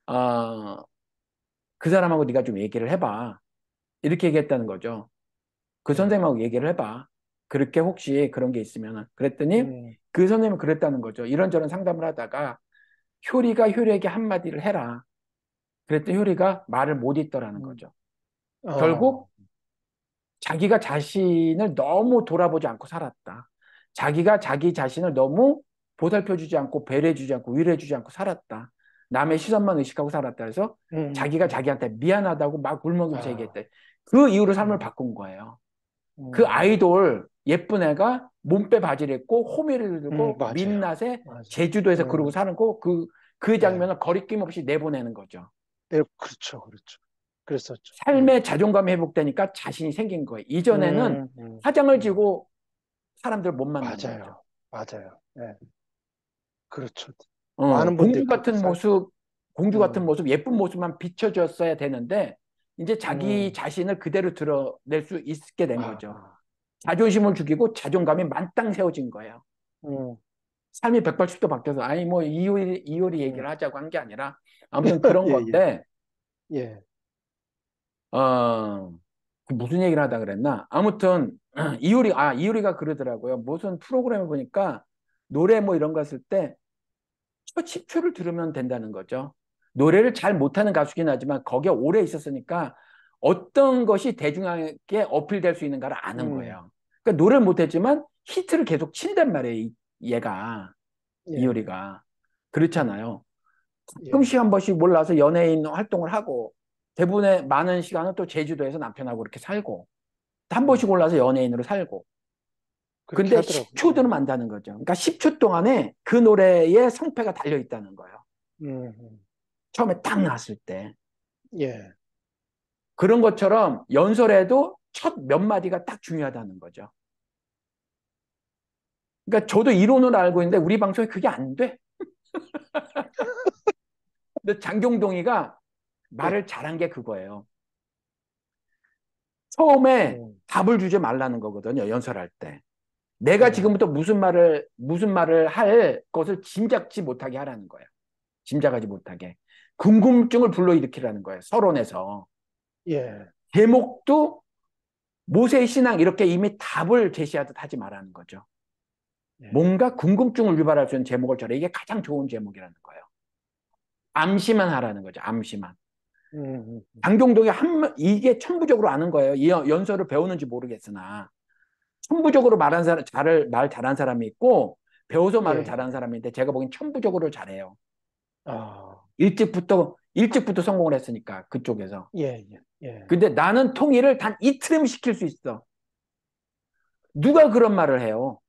어, 그 사람하고 네가 좀 얘기를 해봐. 이렇게 얘기했다는 거죠. 그 예, 선생님하고 얘기를 해봐. 그렇게 혹시 그런 게 있으면 그랬더니 음, 그 선생님은 그랬다는 거죠. 이런저런 상담을 하다가 효리가 효리에게 한마디를 해라. 그랬더니 효리가 말을 못 잇더라는 음, 거죠. 어, 결국 자기가 자신을 너무 돌아보지 않고 살았다. 자기가 자기 자신을 너무 보살펴주지 않고 배려해주지 않고 위로해주지 않고 살았다. 남의 시선만 의식하고 살았다 해서 자기가 음, 자기한테 미안하다고 막 울먹이면서 아, 얘기했대. 그 이후로 삶을 음, 바꾼 거예요. 그 음, 아이돌 예쁜 애가 몸빼 바지를 입고 호미를 들고 맞아요. 민낯에 맞아요. 제주도에서 그러고 사는 거 그 예, 장면을 거리낌 없이 내보내는 거죠. 네, 그렇죠, 그렇죠. 그랬었죠. 삶의 자존감이 회복되니까 자신이 생긴 거예요. 이전에는 음, 음, 화장을 음, 지고 사람들 못 만나는 거죠. 맞아요, 맞아요. 예, 그렇죠. 많은 분들이 공주 그렇게 같은 살, 모습, 공주 같은 음, 모습, 예쁜 모습만 비춰줬어야 되는데 이제 자기 음, 자신을 그대로 드러낼 수 있게 된 아, 거죠. 아, 자존심을 죽이고 자존감이 만땅 세워진 거예요. 음, 삶이 180도 바뀌어서 아니 뭐 이효리 음, 얘기를 하자고 한 게 아니라 아무튼 그런 예, 예, 건데 예, 어 그 무슨 얘기를 하다 그랬나 아무튼 이효리가 그러더라고요. 무슨 프로그램을 보니까 노래 뭐 이런 거 했을 때 첫 10초를 들으면 된다는 거죠. 노래를 잘 못하는 가수긴 하지만 거기에 오래 있었으니까 어떤 것이 대중에게 어필될 수 있는가를 아는 음, 거예요. 그러니까 노래를 못했지만 히트를 계속 친단 말이에요. 얘가 예, 이효리가 음, 그렇잖아요. 예, 가끔씩 한 번씩 몰라서 연예인 활동을 하고 대부분의 많은 시간은 또 제주도에서 남편하고 이렇게 살고 한 번씩 음, 올라서 연예인으로 살고 그렇게 근데 하더라고요. 10초 들으면 안다는 거죠. 그러니까 10초 동안에 그 노래의 성패가 달려 있다는 거예요. 음, 처음에 딱 나왔을 때 예, 그런 것처럼 연설에도 첫 몇 마디가 딱 중요하다는 거죠. 그러니까 저도 이론을 알고 있는데 우리 방송에 그게 안 돼. 근데 장경동이가 예, 말을 잘한 게 그거예요. 처음에 음, 답을 주지 말라는 거거든요. 연설할 때. 내가 예, 지금부터 무슨 말을 할 것을 짐작지 못하게 하라는 거예요. 짐작하지 못하게. 궁금증을 불러일으키라는 거예요. 서론에서. 예, 제목도 모세의 신앙 이렇게 이미 답을 제시하듯 하지 말라는 거죠. 예, 뭔가 궁금증을 유발할 수 있는 제목을 줘라. 이게 가장 좋은 제목이라는 거예요. 암시만 하라는 거죠. 암시만. 음, 장경동이 이게 천부적으로 아는 거예요. 이 연설을 배우는지 모르겠으나 천부적으로 말 잘한 사람이 있고 배워서 예, 말을 예, 잘하는 사람이 있는데 제가 보기엔 천부적으로 잘해요. 아, 일찍부터 성공을 했으니까 그쪽에서. 예, 예, 예, 근데 나는 통일을 단 이틀이면 시킬 수 있어. 누가 그런 말을 해요?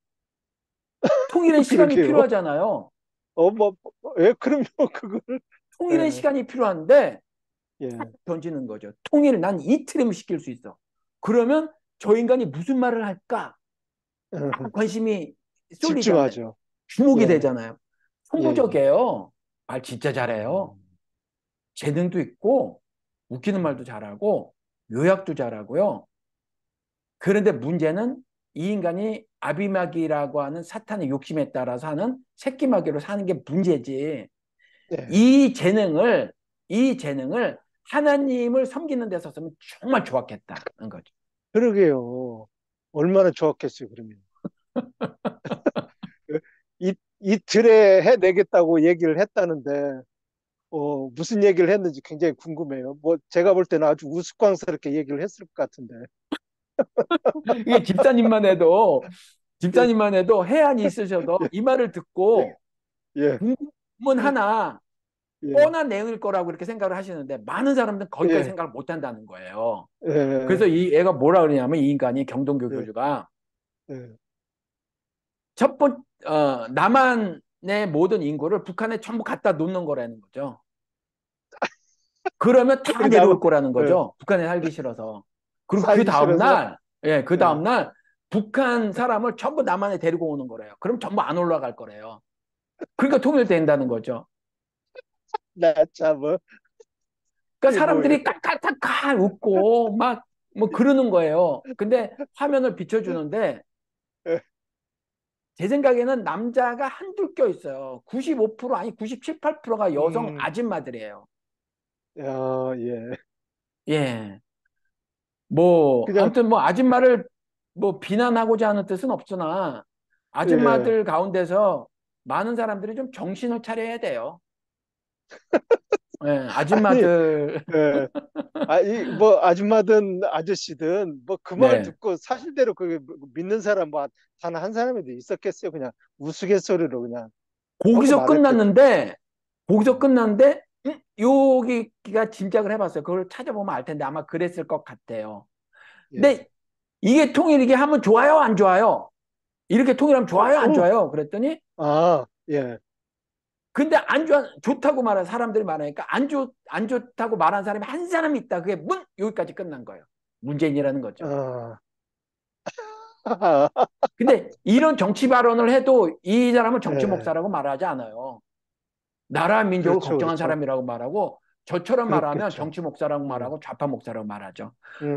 통일엔 시간이 그러게요. 필요하잖아요. 뭐, 예, 그럼요, 그거를, 통일엔 예, 시간이 필요한데 예, 던지는 거죠. 통일 난 이틀이면 시킬 수 있어. 그러면 저 인간이 무슨 말을 할까? 막 관심이 쏠리잖아요. 집중하죠. 주목이 예, 되잖아요. 예, 예, 천부적이에요. 말 진짜 잘해요. 음, 재능도 있고 웃기는 말도 음, 잘하고 요약도 잘하고요. 그런데 문제는 이 인간이 아비마귀라고 하는 사탄의 욕심에 따라서 하는 새끼마귀로 사는 게 문제지. 예, 이 재능을 이 재능을 하나님을 섬기는 데 썼으면 정말 좋았겠다는 거죠. 그러게요. 얼마나 좋았겠어요, 그러면. 이틀에 해내겠다고 얘기를 했다는데, 무슨 얘기를 했는지 굉장히 궁금해요. 뭐, 제가 볼 때는 아주 우스꽝스럽게 얘기를 했을 것 같은데. 이게 예, 집사님만 해도 해안이 있으셔도 예, 이 말을 예, 듣고 예, 궁금은 하나 예, 뻔한 내용일 거라고 이렇게 생각을 하시는데 많은 사람들은 거기까지 예, 생각을 못 한다는 거예요. 그래서 예, 이 애가 뭐라 그러냐면 이 인간이 경동교 예, 교주가 예, 남한의 모든 인구를 북한에 전부 갖다 놓는 거라는 거죠. 그러면 다 우리 나무, 내려올 거라는 예, 거죠. 북한에 살기 싫어서. 그리고 그 살기 싫어서, 다음날, 예, 그 예, 다음날 북한 사람을 전부 남한에 데리고 오는 거래요. 그럼 전부 안 올라갈 거래요. 그러니까 통일된다는 거죠. 나 참, 뭐, 그러니까 이게 뭐, 사람들이 깔깔깔깔 웃고 막 뭐 그러는 거예요. 근데 화면을 비춰주는데 예, 제 생각에는 남자가 한둘 껴 있어요. 95% 아니 97, 8%가 여성 음, 아줌마들이에요. 예. 예. 뭐 그냥, 아무튼 뭐 아줌마를 뭐 비난하고자 하는 뜻은 없으나 예. 아줌마들 가운데서 많은 사람들이 좀 정신을 차려야 돼요. 예, 아니, 아줌마들 예. 뭐, 아줌마든 아저씨든, 뭐, 그 말 네. 듣고 사실대로 그 믿는 사람, 뭐, 단 한 사람이도 있었겠어요. 그냥 우스갯소리로 그냥 하고 거기서 말했겠지. 끝났는데 거기서 음, 끝났는데 여기가 짐작을 해봤어요. 그걸 찾아보면 알 텐데 아마 그랬을 것 같아요. 예. 근데 이게 통일이게 하면 좋아요, 안 좋아요? 이렇게 통일하면 좋아요, 안 어, 좋아요? 그랬더니 예. 근데 안 좋다고 말하는 사람들이 많으니까 안 좋다고 말하는 사람이 한 사람이 있다. 그게 여기까지 끝난 거예요. 문재인이라는 거죠. 아, 근데 이런 정치 발언을 해도 이 사람은 정치 예. 목사라고 말하지 않아요. 나라 민족을 그렇죠, 걱정한 그렇죠. 사람이라고 말하고 저처럼 말하면 그렇겠죠. 정치 목사라고 음, 말하고 좌파 목사라고 말하죠.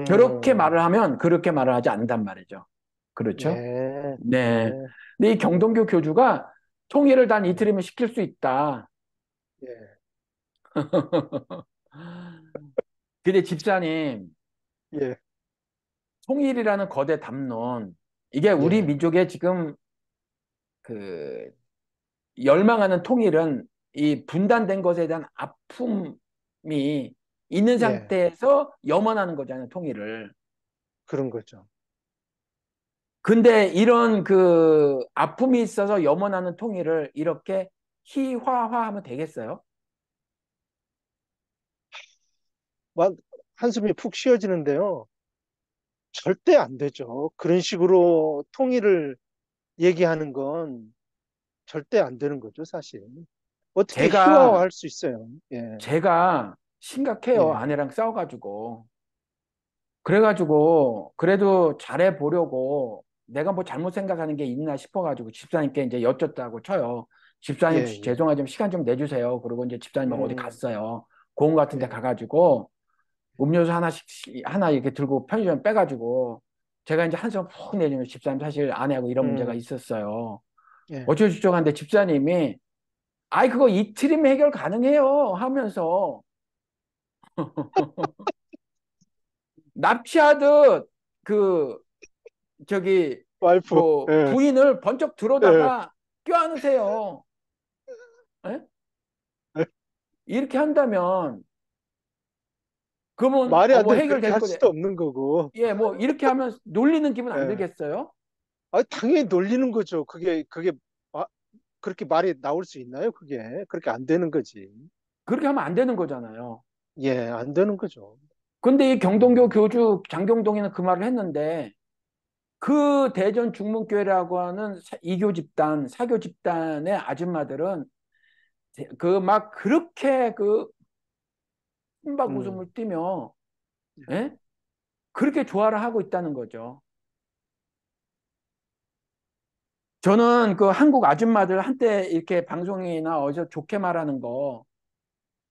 저렇게 말을 음, 하면 그렇게 말을 하지 않는단 말이죠. 그렇죠? 예, 네. 예, 근데 이 경동교 교주가 통일을 단 예, 이틀이면 시킬 수 있다. 예, 근데 집사님, 예, 통일이라는 거대 담론, 이게 우리 예, 민족의 지금 그 열망하는 통일은 이 분단된 것에 대한 아픔이 있는 예. 상태에서 염원하는 거잖아요, 통일을. 그런 거죠. 근데 이런 그 아픔이 있어서 염원하는 통일을 이렇게 희화화하면 되겠어요? 막 한숨이 푹 쉬어지는데요. 절대 안 되죠. 그런 식으로 통일을 얘기하는 건 절대 안 되는 거죠, 사실. 어떻게 제가, 희화화할 수 있어요? 예, 제가 심각해요. 예, 아내랑 싸워가지고. 그래가지고, 그래도 잘해보려고 내가 뭐 잘못 생각하는 게 있나 싶어가지고 집사님께 이제 여쭙다고 쳐요. 예, 집사님, 예. 죄송하지만 시간 좀 내주세요. 그리고 이제 집사님하고 어디 음, 갔어요. 공원 같은 데 예, 가가지고, 음료수 하나씩, 하나 이렇게 들고 편의점 빼가지고, 제가 이제 한숨 푹 내주면 집사님 사실 아내하고 이런 문제가 음, 있었어요. 예. 어쩌고저쩌고 하는데 집사님이, 아이, 그거 이틀이면 해결 가능해요. 하면서, 납치하듯, 그, 저기, 와이프, 뭐, 예, 부인을 번쩍 예. 들어다가 껴안으세요. 예? 이렇게 한다면, 그러면, 말이 안 뭐 되면 그렇게 해결될 할 거래. 수도 없는 거고. 예, 뭐, 이렇게 하면 놀리는 기분 안 예. 들겠어요? 당연히 놀리는 거죠. 그게 마- 그렇게 말이 나올 수 있나요? 그렇게 안 되는 거지. 그렇게 하면 안 되는 거잖아요. 예, 안 되는 거죠. 근데 이 경동교 음, 교주 장경동이는 그 말을 했는데, 그 대전 중문교회라고 하는 이교 집단, 사교 집단의 아줌마들은 그 막 그렇게 그 숨박 음, 웃음을 띠며, 예, 예? 그렇게 조화를 하고 있다는 거죠. 저는 그 한국 아줌마들 한때 이렇게 방송이나 어디서 좋게 말하는 거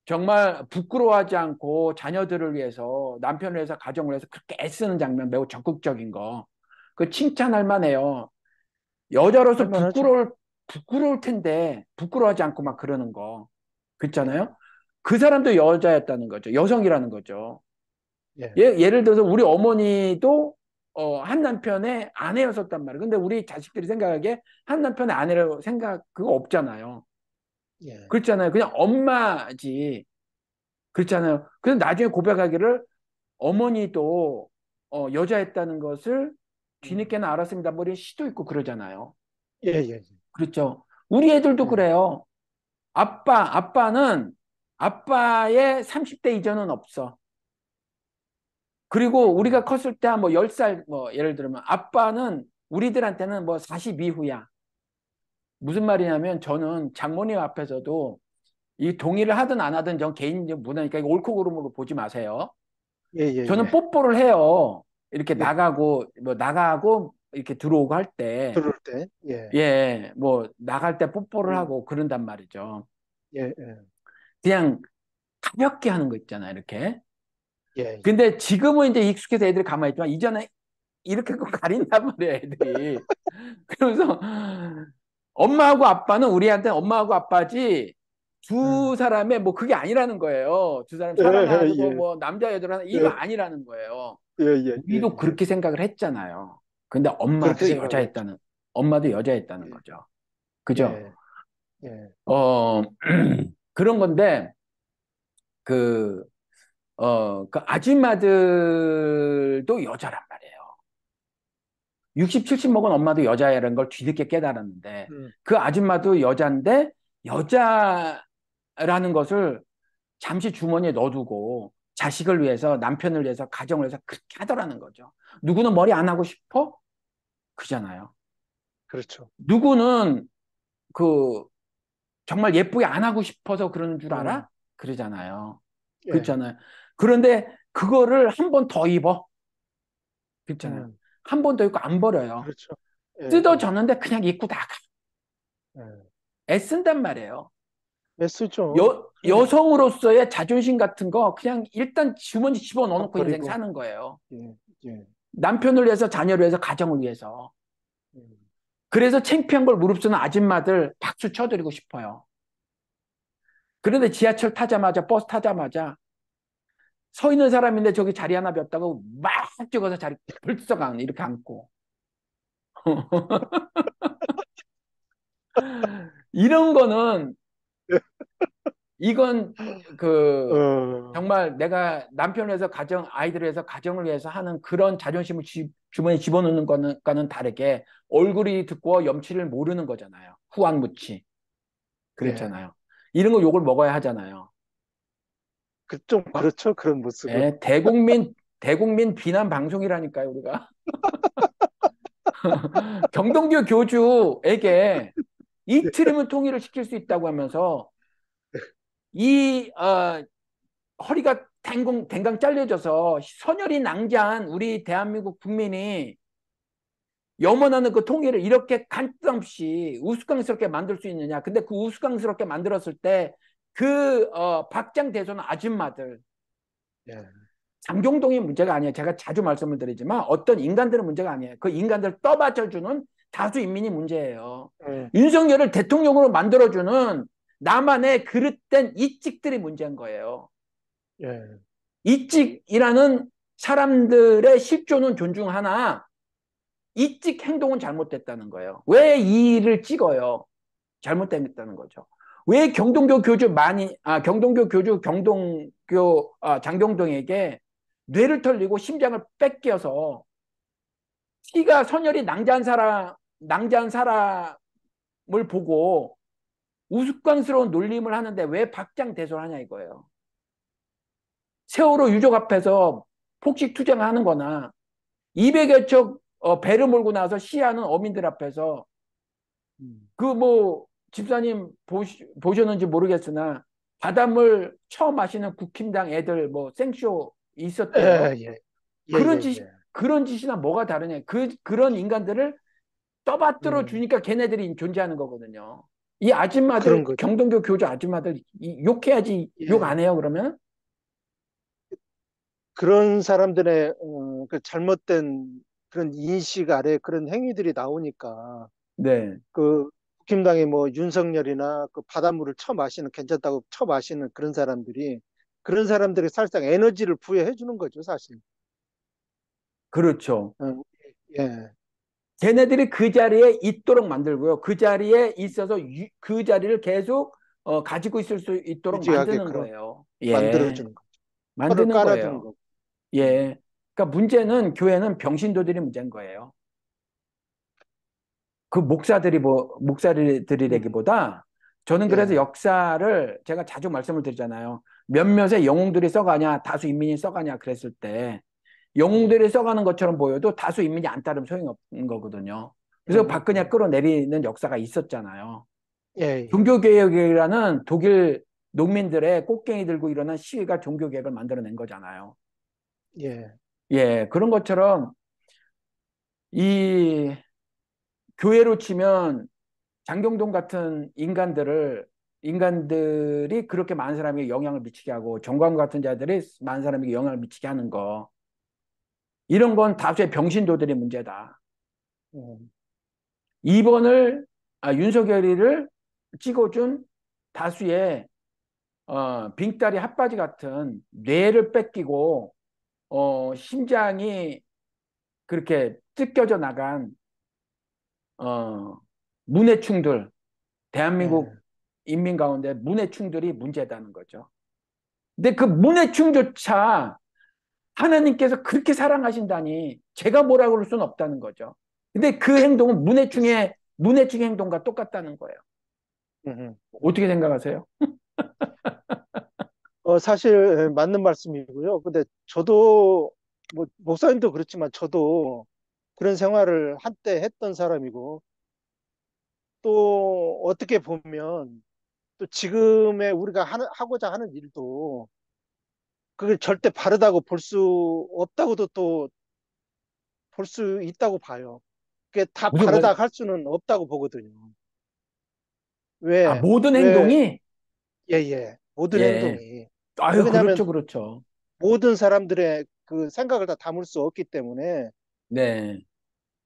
정말 부끄러워하지 않고 자녀들을 위해서 남편을 위해서 가정을 위해서 그렇게 애쓰는 장면 매우 적극적인 거. 그 칭찬할 만해요. 여자로서 할만하죠. 부끄러울 텐데 부끄러워하지 않고 막 그러는 거. 예, 그렇잖아요. 그 사람도 여자였다는 거죠. 여성이라는 거죠. 예, 예를 들어서 우리 어머니도 한 남편의 아내였었단 말이에요. 근데 우리 자식들이 생각하기에 한 남편의 아내라고 생각 그거 없잖아요. 예, 그렇잖아요. 그냥 엄마지. 그렇잖아요. 그래서 나중에 고백하기를 어머니도 여자였다는 것을 음, 뒤늦게는 알았습니다. 뭐 이런 시도 있고 그러잖아요. 예, 예, 그렇죠. 우리 애들도 예, 그래요. 아빠는 아빠의 30대 이전은 없어. 그리고 우리가 음, 컸을 때 한 뭐 10살 뭐 예를 들면 아빠는 우리들한테는 뭐 40 이후야. 무슨 말이냐면 저는 장모님 앞에서도 이 동의를 하든 안 하든 전 개인적 문화니까 이거 옳고 그름으로 보지 마세요. 예, 예, 저는 예. 뽀뽀를 해요. 이렇게 예. 나가고 이렇게 들어오고 할 때, 들을 때. 예. 예, 뭐 나갈 때 뽀뽀를 음. 하고 그런단 말이죠. 예, 예. 그냥 가볍게 하는 거 있잖아요, 이렇게. 예, 예. 근데 지금은 이제 익숙해서 애들이 가만히 있지만 이전에 이렇게 꼭 가린단 말이에요, 애들이. 그러면서 엄마하고 아빠는 우리한테 엄마하고 아빠지 두 음. 사람의 뭐 그게 아니라는 거예요. 두 사람 예, 사랑하고 예. 뭐 남자 여자를 하는 이거 예. 아니라는 거예요. 예, 예, 예, 우리도 예. 그렇게 생각을 했잖아요. 근데 그렇게 생각을 했죠. 엄마도 여자였다는 예. 거죠. 그죠? 예. 예. 어, 그런 건데, 그, 그 아줌마들도 여자란 말이에요. 60, 70 먹은 엄마도 여자라는 걸 뒤늦게 깨달았는데, 음. 그 아줌마도 여자인데, 여자라는 것을 잠시 주머니에 넣어두고, 자식을 위해서, 남편을 위해서, 가정을 위해서 그렇게 하더라는 거죠. 누구는 머리 안 하고 싶어? 그잖아요. 그렇죠. 누구는 그 정말 예쁘게 안 하고 싶어서 그러는 줄 음. 알아? 그러잖아요. 예. 그렇잖아요. 그런데 그거를 한 번 더 입어. 그렇잖아요. 음. 한 번 더 입고 안 버려요. 그렇죠. 예, 예. 뜯어졌는데 그냥 입고 나가. 예. 애쓴단 말이에요. 애쓰죠. 그럼요. 여성으로서의 자존심 같은 거 그냥 일단 주머니 확 집어넣어놓고 인생 버리고. 사는 거예요. 예, 예. 남편을 위해서, 자녀를 위해서, 가정을 위해서. 음. 그래서 창피한 걸 무릅쓰는 아줌마들 박수 쳐드리고 싶어요. 그런데 지하철 타자마자, 버스 타자마자 서 있는 사람인데 저기 자리 하나 비었다고 막 찍어서 자리 벌썩 이렇게 앉고. 이런 거는, 이건 그 어, 정말 내가 남편을 위해서 아이들을 위해서 가정을 위해서 하는 그런 자존심을 주머니에 집어넣는 거는 다르게 얼굴이 듣고 염치를 모르는 거잖아요. 후안무치. 예. 그렇잖아요. 이런 거 욕을 먹어야 하잖아요. 좀 어? 그렇죠. 그런 모습은. 예, 대국민 비난 방송이라니까요, 우리가. 경동교 교주에게 이틀이면 통일을 시킬 수 있다고 하면서 이 허리가 댕강 잘려져서 선열이 낭자한 우리 대한민국 국민이 염원하는 그 통일을 이렇게 간단없이 우스꽝스럽게 만들 수 있느냐. 근데 그 우스꽝스럽게 만들었을 때 그 박장대소는 아줌마들, 예. 장경동의 문제가 아니에요. 제가 자주 말씀을 드리지만 어떤 인간들의 문제가 아니에요. 그 인간들 떠받쳐주는 다수 인민이 문제예요. 예. 윤석열을 대통령으로 만들어주는 나만의 그릇된 이찍들이 문제인 거예요. 예. 이찍이라는 사람들의 실존은 존중하나 이찍 행동은 잘못됐다는 거예요. 왜 이 일을 찍어요? 잘못됐다는 거죠. 왜 경동교 교주 장경동에게 뇌를 털리고 심장을 뺏겨서 피가 선열이 낭자한 사람을 보고 우스꽝스러운 놀림을 하는데 왜 박장대소를 하냐 이거예요. 세월호 유족 앞에서 폭식 투쟁하는 거나 200여 척 배를 몰고 나서 시위하는 어민들 앞에서 음. 그 뭐 집사님 보셨는지 모르겠으나 바닷물 처음 마시는 국힘당 애들 뭐 생쇼 있었대요. 예, 예. 예, 그런 예, 짓 예. 그런 짓이나 뭐가 다르냐. 그런 인간들을 떠받들어 음. 주니까 걔네들이 존재하는 거거든요. 이 그런 아줌마들, 거죠. 경동교 교주 아줌마들 욕해야지 욕 안 예. 해요, 그러면? 그런 사람들의 그 잘못된 그런 인식 아래 그런 행위들이 나오니까 네. 그 국힘당의 뭐 윤석열이나 그 바닷물을 처마시는 괜찮다고 처마시는 그런 사람들이 사실상 에너지를 부여해 주는 거죠, 사실. 그렇죠. 어, 예. 걔네들이 그 자리에 있도록 만들고요. 그 자리에 있어서 그 자리를 계속 가지고 있을 수 있도록 유지하게 만드는 그런 거예요. 만들어 예. 주는 거. 털을 만드는 깔아두는 거예요. 거고. 음. 예. 그러니까 문제는 교회는 병신도들이 문제인 거예요. 그 음. 목사들이라기보다 저는 그래서 예. 역사를 제가 자주 말씀을 드리잖아요. 몇몇의 영웅들이 써가냐, 다수 인민이 써가냐 그랬을 때 음. 영웅들이 써가는 것처럼 보여도 다수 인민이 안 따르면 소용이 없는 거거든요. 음. 그래서 박근혜 음. 끌어내리는 역사가 있었잖아요. 예, 예. 종교개혁이라는 독일 농민들의 꽃갱이 들고 일어난 시위가 종교개혁을 만들어낸 거잖아요. 예, 예, 그런 것처럼 이 교회로 치면 장경동 같은 인간들이 그렇게 많은 사람에게 영향을 미치게 하고 정광 같은 자들이 많은 사람에게 영향을 미치게 하는 거, 이런 건 다수의 병신도들의 문제다. 음, 2번을 윤석열이를 찍어준 다수의 빙다리 핫바지 같은 뇌를 뺏기고 심장이 그렇게 찢겨져 나간 문해충들, 대한민국 예, 인민 가운데 문해충들이 문제다는 거죠. 근데 그 문해충조차 하나님께서 그렇게 사랑하신다니 제가 뭐라 그럴 수는 없다는 거죠. 근데 그 행동은 문해충 행동과 똑같다는 거예요. 음. 어떻게 생각하세요? 사실 맞는 말씀이고요. 근데 저도 뭐 목사님도 그렇지만 저도 그런 생활을 한때 했던 사람이고 또 어떻게 보면 또 지금의 우리가 하고자 하는 일도 그게 절대 바르다고 볼 수 없다고도 또 볼 수 있다고 봐요. 그게 다 무슨 바르다 말, 할 수는 없다고 보거든요. 왜, 모든 왜, 행동이? 예, 예. 모든 예. 행동이. 아유, 왜냐하면 그렇죠, 그렇죠. 모든 사람들의 그 생각을 다 담을 수 없기 때문에 네,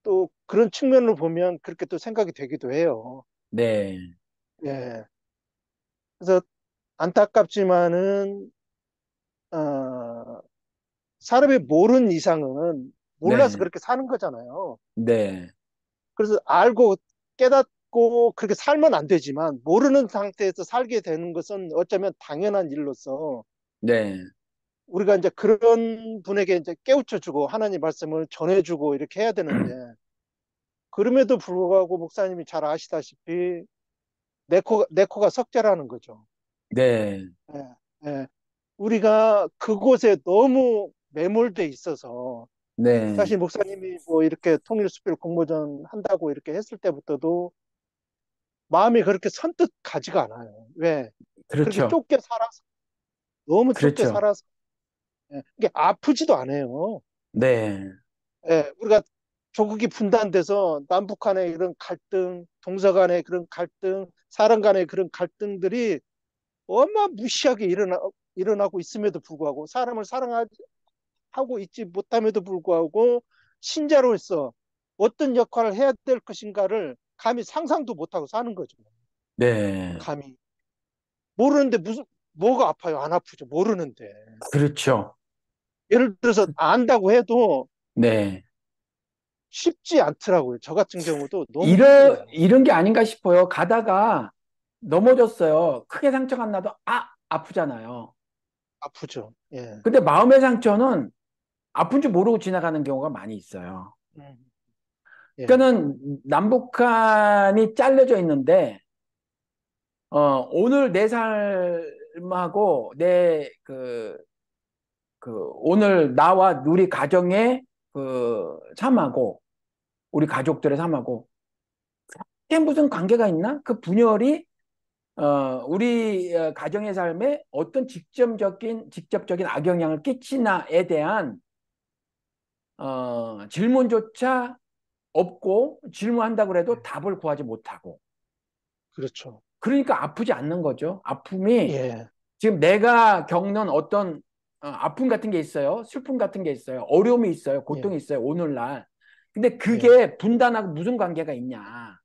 또 그런 측면으로 보면 그렇게 또 생각이 되기도 해요. 네, 예. 그래서 안타깝지만은, 어, 사람이 모르는 이상은 몰라서 네, 그렇게 사는 거잖아요. 네, 그래서 알고 깨닫고 그렇게 살면 안 되지만 모르는 상태에서 살게 되는 것은 어쩌면 당연한 일로서 네, 우리가 이제 그런 분에게 이제 깨우쳐주고 하나님 말씀을 전해주고 이렇게 해야 되는데 그럼에도 불구하고 목사님이 잘 아시다시피 내 코가 석자라는 거죠. 네, 예, 예. 우리가 그곳에 너무 매몰돼 있어서 네, 사실 목사님이 뭐 이렇게 통일수필 공모전 한다고 이렇게 했을 때부터도 마음이 그렇게 선뜻 가지가 않아요. 왜? 그렇게 그렇죠, 좁게 살아서 너무 좁게 그렇죠. 살아서 이게 아프지도 않아요. 네, 예, 우리가 조국이 분단돼서 남북 간의 이런 갈등, 동서 간의 그런 갈등, 사람 간의 그런 갈등들이 얼마나 무시하게 일어나고 있음에도 불구하고 사람을 사랑하고 있지 못함에도 불구하고 신자로서 어떤 역할을 해야 될 것인가를 감히 상상도 못하고 사는 거죠. 네, 감히. 모르는데 무슨, 뭐가 아파요? 안 아프죠. 모르는데. 그렇죠. 예를 들어서 안다고 해도 네. 쉽지 않더라고요. 저 같은 경우도 너무 힘들어요. 이런 게 아닌가 싶어요. 가다가 넘어졌어요. 크게 상처가 안 나도, 아프잖아요. 아프죠. 예. 근데 마음의 상처는 아픈 줄 모르고 지나가는 경우가 많이 있어요. 음, 예. 그러니까는 남북한이 잘려져 있는데, 오늘 내 삶하고 오늘 나와 우리 가정의 삶하고, 우리 가족들의 삶하고, 그게 무슨 관계가 있나? 그 분열이, 우리 가정의 삶에 어떤 직접적인 악영향을 끼치나에 대한, 질문조차 없고, 질문한다고 해도 예. 답을 구하지 못하고, 그렇죠. 그러니까 아프지 않는 거죠. 아픔이 예. 지금 내가 겪는 어떤 아픔 같은 게 있어요. 슬픔 같은 게 있어요. 어려움이 있어요. 예. 고통이 있어요. 오늘날. 근데 예. 그게 분단하고 무슨 관계가 있냐.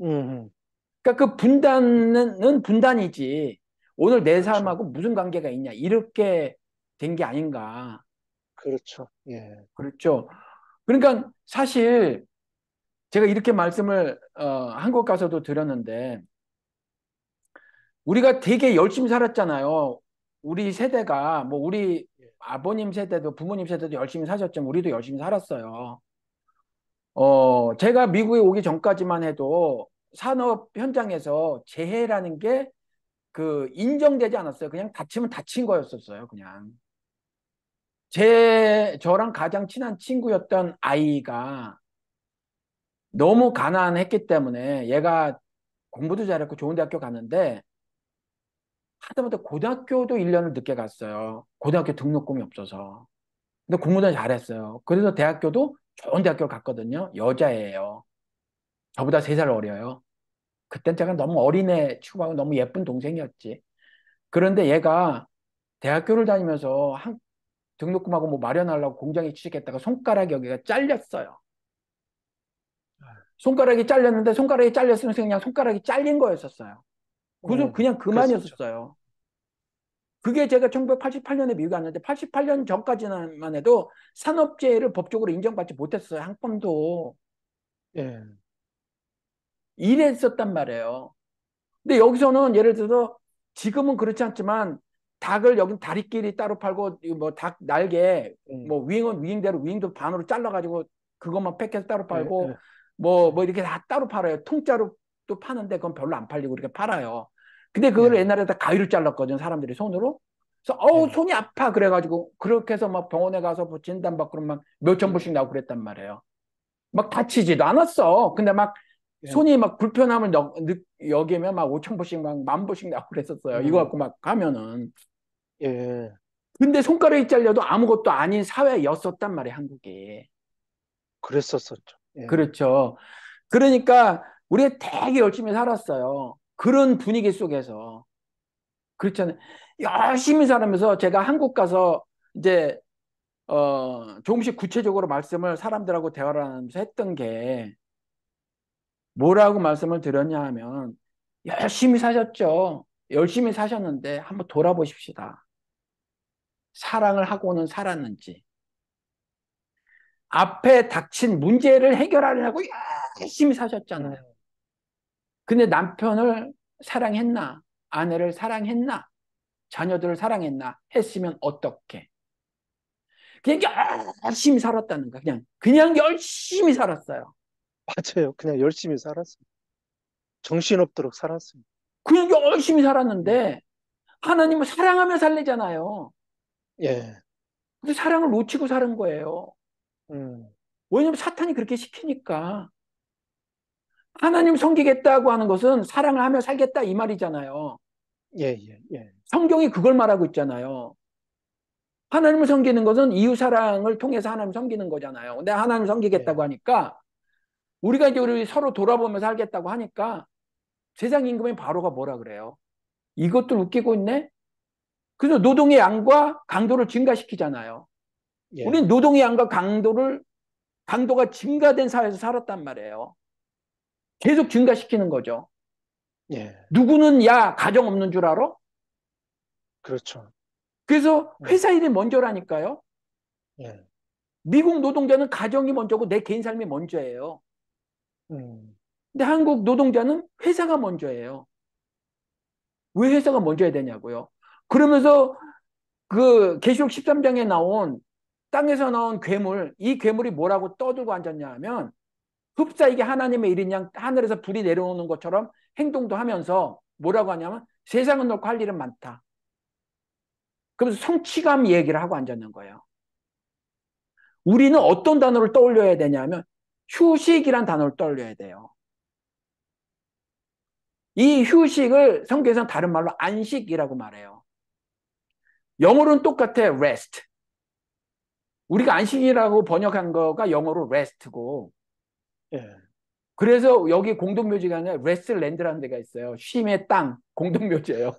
음, 음. 그러니까 그 분단은 분단이지. 오늘 내 그렇죠. 삶하고 무슨 관계가 있냐. 이렇게 된 게 아닌가. 그렇죠. 예. 그렇죠. 그러니까 사실 제가 이렇게 말씀을 한국 가서도 드렸는데 우리가 되게 열심히 살았잖아요. 우리 세대가 뭐 우리 예. 아버님 세대도 부모님 세대도 열심히 사셨지만 우리도 열심히 살았어요. 제가 미국에 오기 전까지만 해도 산업 현장에서 재해라는 게 인정되지 않았어요. 그냥 다치면 다친 거였었어요. 그냥. 저랑 가장 친한 친구였던 아이가 너무 가난했기 때문에 얘가 공부도 잘했고 좋은 대학교 갔는데 하다못해 고등학교도 1년을 늦게 갔어요. 고등학교 등록금이 없어서. 근데 공부는 잘했어요. 그래서 대학교도 좋은 대학교를 갔거든요. 여자예요. 저보다 3살 어려요. 그땐 제가 너무 어린애 취급하고 너무 예쁜 동생이었지. 그런데 얘가 대학교를 다니면서 등록금하고 뭐 마련하려고 공장에 취직했다가 손가락 여기가 잘렸어요. 손가락이 잘렸는데 손가락이 잘렸으면 그냥 손가락이 잘린 거였었어요. 그래서 그냥 그랬었죠. 그만이었어요. 그게 제가 1988년에 미국에 왔는데 88년 전까지만 해도 산업재해를 법적으로 인정받지 못했어요. 한 건도. 예, 이랬었단 말이에요. 근데 여기서는 예를 들어서 지금은 그렇지 않지만 닭을 여긴 다리끼리 따로 팔고 뭐 닭 날개 음, 뭐 위잉은 위잉대로 위잉도 반으로 잘라가지고 그것만 팩해서 따로 예, 팔고 예, 뭐 예, 이렇게 다 따로 팔아요. 통짜로 또 파는데 그건 별로 안 팔리고 이렇게 팔아요. 근데 그걸 예, 옛날에 다 가위로 잘랐거든 사람들이 손으로. 그래서 예, 손이 아파 그래가지고 그렇게 해서 막 병원에 가서 뭐 진단받고 그러면 막 몇천 불씩 나오고 그랬단 말이에요. 막 다치지도 않았어. 근데 막 예, 손이 막 불편함을 여기면 막 5천 불씩 막 만 불씩 나오고 그랬었어요. 이거 음, 갖고 막 가면은. 예, 근데 손가락이 잘려도 아무것도 아닌 사회였었단 말이에요, 한국이. 그랬었었죠. 예, 그렇죠. 그러니까 우리가 되게 열심히 살았어요. 그런 분위기 속에서. 그렇잖아요. 열심히 살면서 제가 한국 가서 이제 조금씩 구체적으로 말씀을 사람들하고 대화를 하면서 했던 게 뭐라고 말씀을 드렸냐 하면 열심히 사셨죠. 열심히 사셨는데 한번 돌아보십시다. 사랑을 하고는 살았는지. 앞에 닥친 문제를 해결하려고 열심히 음, 사셨잖아요. 근데 남편을 사랑했나? 아내를 사랑했나? 자녀들을 사랑했나? 했으면 어떻게? 그냥 열심히 살았다는 거. 그냥 열심히 살았어요. 맞아요. 그냥 열심히 살았어요. 정신없도록 살았어요. 그냥 열심히 음, 살았는데 하나님을 사랑하며 살래잖아요. 예, 근데 사랑을 놓치고 사는 거예요. 음, 왜냐면 사탄이 그렇게 시키니까. 하나님 섬기겠다고 하는 것은 사랑을 하며 살겠다 이 말이잖아요. 예, 예, 예, 성경이 그걸 말하고 있잖아요. 하나님을 섬기는 것은 이웃 사랑을 통해서 하나님 섬기는 거잖아요. 근데 하나님 예, 섬기겠다고 하니까 우리가 이제 우리 서로 돌아보면서 살겠다고 하니까 세상 임금의 바로가 뭐라 그래요? 이것들 웃기고 있네? 그래서 노동의 양과 강도를 증가시키잖아요. 예, 우리는 노동의 양과 강도가 증가된 사회에서 살았단 말이에요. 계속 증가시키는 거죠. 예, 누구는 야 가정 없는 줄 알아? 그렇죠. 그래서 음, 회사 일이 먼저라니까요. 예, 미국 노동자는 가정이 먼저고 내 개인 삶이 먼저예요. 음, 근데 한국 노동자는 회사가 먼저예요. 왜 회사가 먼저야 되냐고요. 그러면서 그 계시록 13장에 나온 땅에서 나온 괴물, 이 괴물이 뭐라고 떠들고 앉았냐 하면 흡사 이게 하나님의 일인 양 하늘에서 불이 내려오는 것처럼 행동도 하면서 뭐라고 하냐면 세상은 넓고 할 일은 많다. 그러면서 성취감 얘기를 하고 앉았는 거예요. 우리는 어떤 단어를 떠올려야 되냐면 휴식이란 단어를 떠올려야 돼요. 이 휴식을 성경에서는 다른 말로 안식이라고 말해요. 영어로는 똑같아, rest. 우리가 안식이라고 번역한 거가 영어로 rest고, 예, 그래서 여기 공동묘지가 아니라 레스트랜드라는 데가 있어요. 쉼의 땅, 공동묘지예요.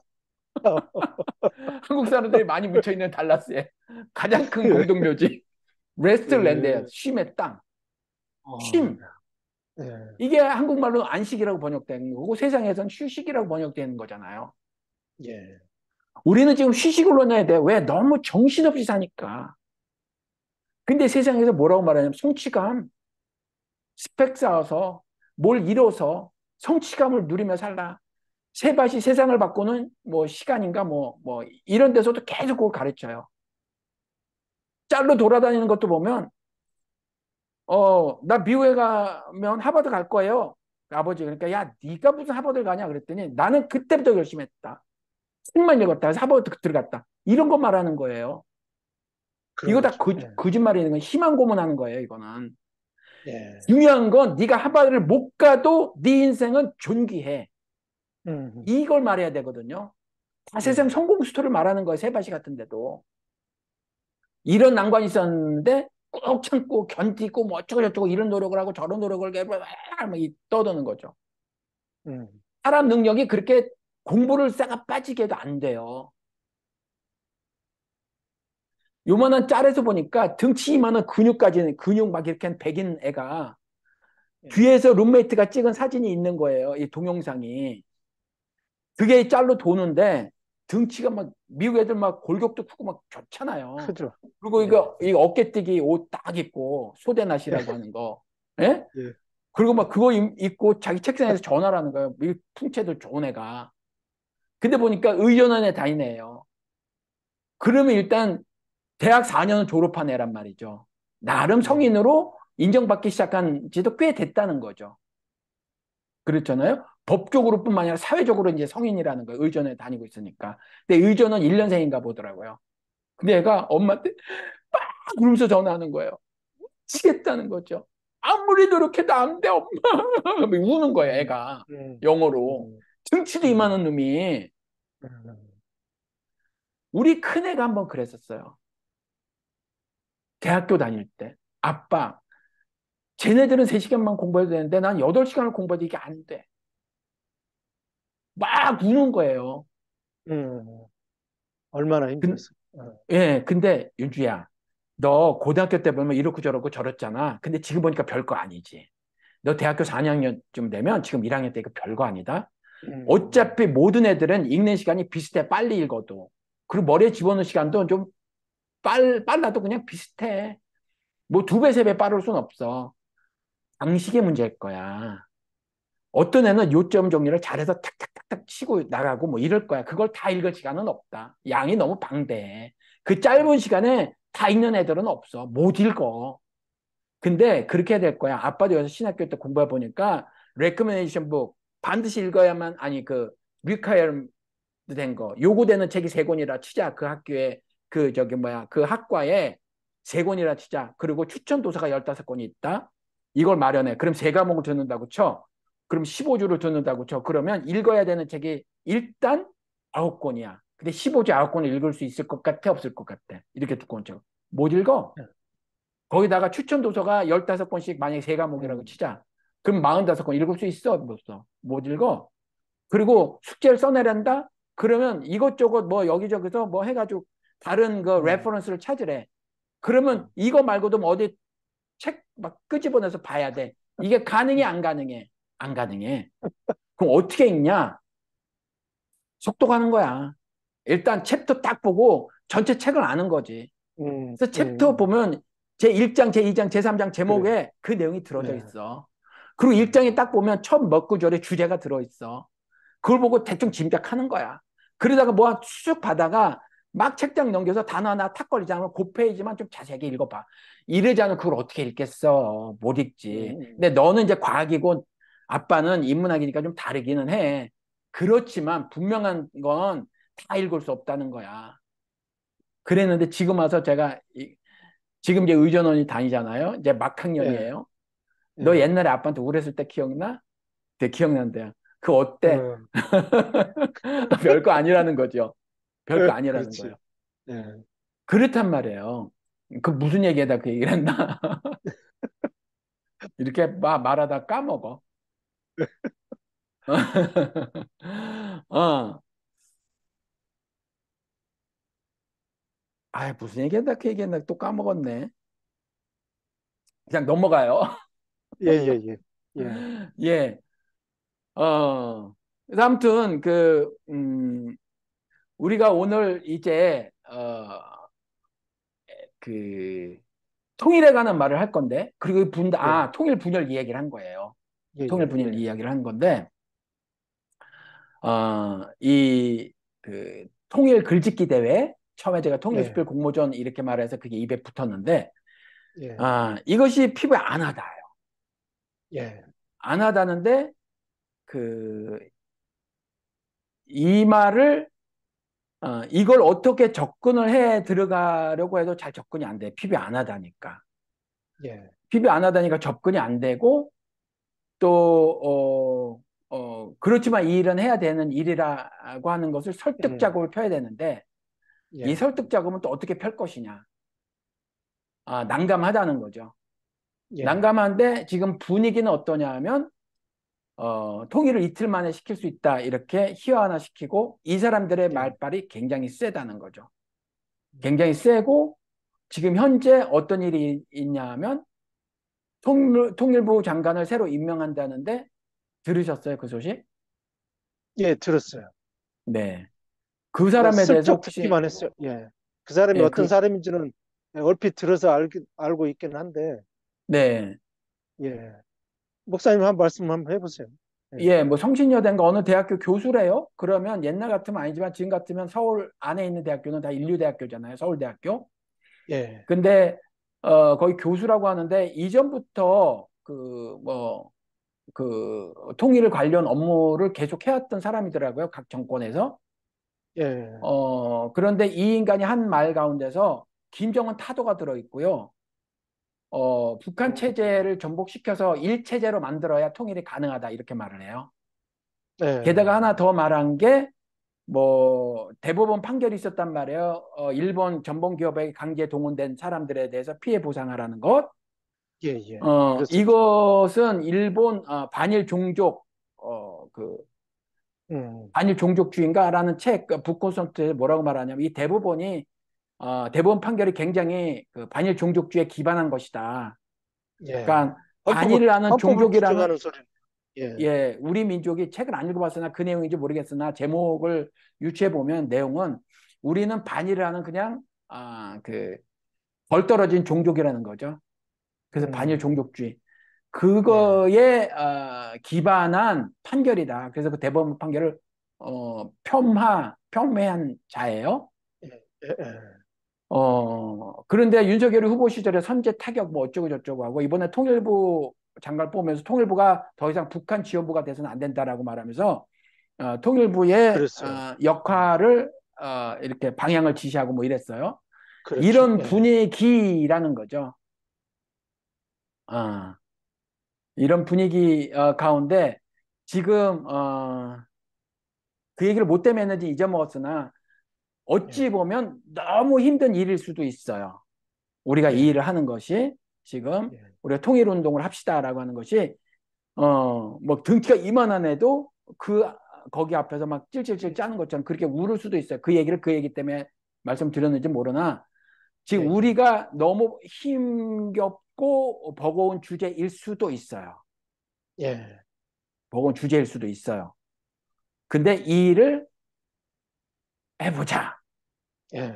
한국 사람들이 많이 묻혀있는 달라스에 가장 큰 예, 공동묘지. 레스트랜드예요. 예, 쉼의 땅. 어, 쉼. 예, 이게 한국말로 안식이라고 번역되는 거고 세상에선 휴식이라고 번역되는 거잖아요. 예, 우리는 지금 휴식을 논해야 돼. 왜? 너무 정신없이 사니까. 근데 세상에서 뭐라고 말하냐면 성취감, 스펙 쌓아서 뭘 이뤄서 성취감을 누리며 살라. 세밭이 세상을 바꾸는 뭐 시간인가 뭐 이런 데서도 계속 그걸 가르쳐요. 짤로 돌아다니는 것도 보면 나 미국에 가면 하버드 갈 거예요. 아버지 그러니까 야 네가 무슨 하버드 가냐 그랬더니 나는 그때부터 열심히 했다. 책만 읽었다. 그래서 하버드 들어갔다. 이런 거 말하는 거예요. 그런 이거 다 거죠. 예, 거짓말이는 건 희망 고문하는 거예요. 이거는. 예, 중요한 건 네가 하버드를 못 가도 네 인생은 존귀해. 음, 이걸 말해야 되거든요. 사실상 성공 스토리를 말하는 거예요. 세바시 같은데도. 이런 난관이 있었는데 꾹 참고 견디고 뭐 어쩌고 저쩌고 이런 노력을 하고 저런 노력을 해고 막 떠드는 거죠. 음, 사람 능력이 그렇게 공부를 싸가 빠지게 해도 안 돼요. 요만한 짤에서 보니까 등치 이만한 근육까지는 근육 막 이렇게 한 백인 애가 예, 뒤에서 룸메이트가 찍은 사진이 있는 거예요. 이 동영상이. 그게 짤로 도는데 등치가 막 미국 애들 막 골격도 크고 막 좋잖아요. 크죠. 그리고 예, 이 어깨뜨기 옷 딱 입고 예, 소대낫이라고 하는 거. 예? 예, 그리고 막 그거 입고 자기 책상에서 전화를 하는 거예요. 이 풍채도 좋은 애가. 근데 보니까 의전원에 다니는 애예요. 그러면 일단 대학 4년을 졸업한 애란 말이죠. 나름 예, 성인으로 인정받기 시작한 지도 꽤 됐다는 거죠. 그렇잖아요. 법적으로뿐만 아니라 사회적으로 이제 성인이라는 거예요. 의전에 다니고 있으니까. 근데 의전은 1년생인가 보더라고요. 근데 애가 엄마한테 막 울면서 전화하는 거예요. 치겠다는 거죠. 아무리 노력해도 안 돼, 엄마. 우는 거예요, 음, 애가. 음, 영어로. 음, 등치도 음, 이만한 놈이. 음, 우리 큰애가 한번 그랬었어요. 대학교 다닐 때. 아빠, 쟤네들은 3시간만 공부해도 되는데 난 8시간을 공부해도 이게 안 돼. 막 우는 거예요. 음. 얼마나 근, 힘들었어. 어, 예, 근데 윤주야, 너 고등학교 때 보면 이렇고 저렇고 저랬잖아. 근데 지금 보니까 별거 아니지. 너 대학교 4학년쯤 되면 지금 1학년 때 이거 별거 아니다. 음, 어차피 모든 애들은 읽는 시간이 비슷해. 빨리 읽어도. 그리고 머리에 집어넣는 시간도 좀 빨라도 그냥 비슷해. 뭐 2배, 3배 빠를 순 없어. 방식의 문제일 거야. 어떤 애는 요점 정리를 잘해서 탁탁탁탁 치고 나가고 뭐 이럴 거야. 그걸 다 읽을 시간은 없다. 양이 너무 방대해. 그 짧은 시간에 다 읽는 애들은 없어. 못 읽어. 근데 그렇게 될 거야. 아빠도 여기서 신학교 때 공부해 보니까 레커메네이션 북 반드시 읽어야만 아니 그 리카이어드 된 거. 요구되는 책이 3권이라 치자. 그 학교에 그 저기 뭐야 그 학과에 3권이라 치자. 그리고 추천 도서가 15권이 있다. 이걸 마련해. 그럼 3과목을 듣는다고 쳐. 그럼 15주를 듣는다고 쳐. 그러면 읽어야 되는 책이 일단 9권이야. 근데 15주 9권을 읽을 수 있을 것 같아? 없을 것 같아? 이렇게 두꺼운 책. 못 읽어. 거기다가 추천 도서가 15권씩 만약에 3과목이라고 음, 치자. 그럼 45권 읽을 수 있어? 못 써. 못 읽어. 그리고 숙제를 써내란다? 그러면 이것저것 뭐 여기저기서 뭐 해가지고 다른 그 음, 레퍼런스를 찾으래. 그러면 이거 말고도 뭐 어디 책 막 끄집어내서 봐야 돼. 이게 가능해, 안 가능해? 안 가능해. 그럼 어떻게 읽냐? 속도 가는 거야. 일단 챕터 딱 보고 전체 책을 아는 거지. 그래서 챕터 음. 보면 제1장, 제2장, 제3장 그래. 제목에 그 내용이 들어져 예, 있어. 그리고 음, 1장에 딱 보면 첫 몇 구절에 주제가 들어있어. 그걸 보고 대충 짐작하는 거야. 그러다가 뭐 쑥 받아가 막 책장 넘겨서 단어 하나 탁 걸리지 않으면 그 페이지만 좀 자세하게 읽어봐. 이러지 않으면 그걸 어떻게 읽겠어. 못 읽지. 음, 근데 너는 이제 과학이고 아빠는 인문학이니까 좀 다르기는 해. 그렇지만 분명한 건 다 읽을 수 없다는 거야. 그랬는데 지금 와서 제가 지금 이제 의전원이 다니잖아요. 이제 예, 막학년이에요. 너 예, 옛날에 아빠한테 우울했을 때 기억나? 되게 기억난대요. 그 어때? 어, 별거 아니라는 거죠. 별거 아니라는 그렇지. 거예요. 예, 그렇단 말이에요. 그 무슨 얘기에다 그 얘기를 했나? 이렇게 말하다 까먹어. 어. 아, 무슨 얘기했나? 그 얘기했나? 또 까먹었네. 그냥 넘어가요. 예, 예, 예, 예, 예. 그래서 아무튼 우리가 오늘 이제 그 통일에 관한 말을 할 건데 그리고 예, 통일 분열 이야기를 한 거예요. 예, 통일 예, 분열 예, 이야기를 한 건데 이 그 통일 글짓기 대회 처음에 제가 통일수필 예, 공모전 이렇게 말해서 그게 입에 붙었는데 예, 이것이 피부에 안 하다요. 예, 안 하다는데 그 이 말을 이걸 어떻게 접근을 해 들어가려고 해도 잘 접근이 안 돼. 피부에 안 하다니까. 예, 피부에 안 하다니까 접근이 안 되고 또 그렇지만 이 일은 해야 되는 일이라고 하는 것을 설득 음, 작업을 펴야 되는데 이 예, 설득 작업은 또 어떻게 펼 것이냐. 난감하다는 거죠. 예, 난감한데 지금 분위기는 어떠냐 하면 통일을 이틀 만에 시킬 수 있다. 이렇게 희화화시키고 이 사람들의 예, 말발이 굉장히 세다는 거죠. 굉장히 세고 지금 현재 어떤 일이 있냐 하면 통일부 장관을 새로 임명한다는데 들으셨어요? 그 소식? 예, 들었어요. 네. 그 뭐 사람에 대해서 슬쩍 혹시 듣기만 했어요. 예, 그 사람이 예, 어떤 사람인지는 얼핏 들어서 알고 있긴 한데, 네. 예, 목사님 한 말씀 한번 해보세요. 예, 예, 뭐 성신여대인가 어느 대학교 교수래요? 그러면 옛날 같으면 아니지만 지금 같으면 서울 안에 있는 대학교는 다 인류대학교잖아요. 서울대학교. 예, 근데 거기 교수라고 하는데 이전부터 그 통일 관련 업무를 계속 해왔던 사람이더라고요. 각 정권에서. 예, 그런데 이 인간이 한 말 가운데서 김정은 타도가 들어 있고요. 북한 음, 체제를 전복시켜서 일체제로 만들어야 통일이 가능하다. 이렇게 말을 해요. 게다가 예, 하나 더 말한 게 뭐 대법원 판결이 있었단 말이에요. 일본 전범 기업에 강제 동원된 사람들에 대해서 피해 보상하라는 것. 예, 예, 그랬었죠. 이것은 일본 반일 종족 그 음, 반일 종족주의인가라는 책 북콘서트에 뭐라고 말하냐면 이 대법원이 대법원 판결이 굉장히 그 반일 종족주의에 기반한 것이다. 예, 그러니까 반일을 하는 헌법을 종족이라는 부정하는 소리. 예, 예, 우리 민족이 책을 안 읽어봤으나 그 내용인지 모르겠으나 제목을 유추해 보면 내용은 우리는 반일을 하는 그냥 덜 떨어진 종족이라는 거죠. 그래서 반일 음, 종족주의 예, 그거에 기반한 판결이다. 그래서 그 대법원 판결을 폄훼한 자예요. 예, 예, 예, 그런데 윤석열이 후보 시절에 선제 타격 뭐 어쩌고 저쩌고 하고 이번에 통일부 장관 뽑으면서 통일부가 더 이상 북한 지원부가 돼서는 안 된다라고 말하면서 통일부의 그랬어요. 음, 역할을 이렇게 방향을 지시하고 뭐 이랬어요. 그렇죠. 이런 예, 분위기라는 거죠. 어, 이런 분위기 가운데 지금 그 얘기를 못 때문에 했는지 잊어먹었으나 예, 어찌 보면 너무 힘든 일일 수도 있어요. 우리가 이 예, 일을 하는 것이 지금 예, 우리가 통일운동을 합시다라고 하는 것이 뭐 등치가 이만한 애도 거기 앞에서 막 찔찔찔 짜는 것처럼 그렇게 울을 수도 있어요. 그 얘기를 그 얘기 때문에 말씀드렸는지 모르나 예, 지금 예, 우리가 너무 힘겹고 버거운 주제일 수도 있어요. 예, 버거운 주제일 수도 있어요. 근데 이 일을 해보자는 예.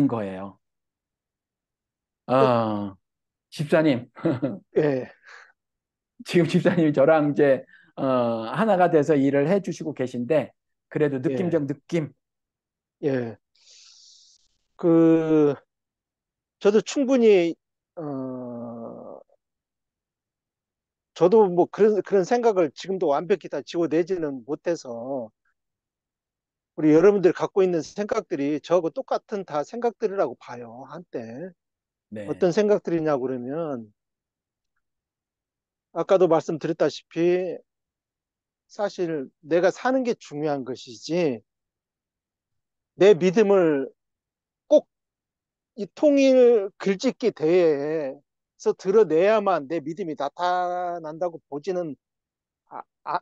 거예요. 그, 어, 집사님, 예, 지금 집사님이 저랑 이제 하나가 돼서 일을 해주시고 계신데 그래도 예, 느낌적 느낌, 예. 그, 저도 충분히, 어, 저도 뭐 그런 생각을 지금도 완벽히 다 지워내지는 못해서 우리 여러분들이 갖고 있는 생각들이 저하고 똑같은 다 생각들이라고 봐요, 한때. 네, 어떤 생각들이냐고 그러면 아까도 말씀드렸다시피 사실 내가 사는 게 중요한 것이지 내 믿음을 꼭 이 통일 글짓기 대회에서 드러내야만 내 믿음이 나타난다고 보지는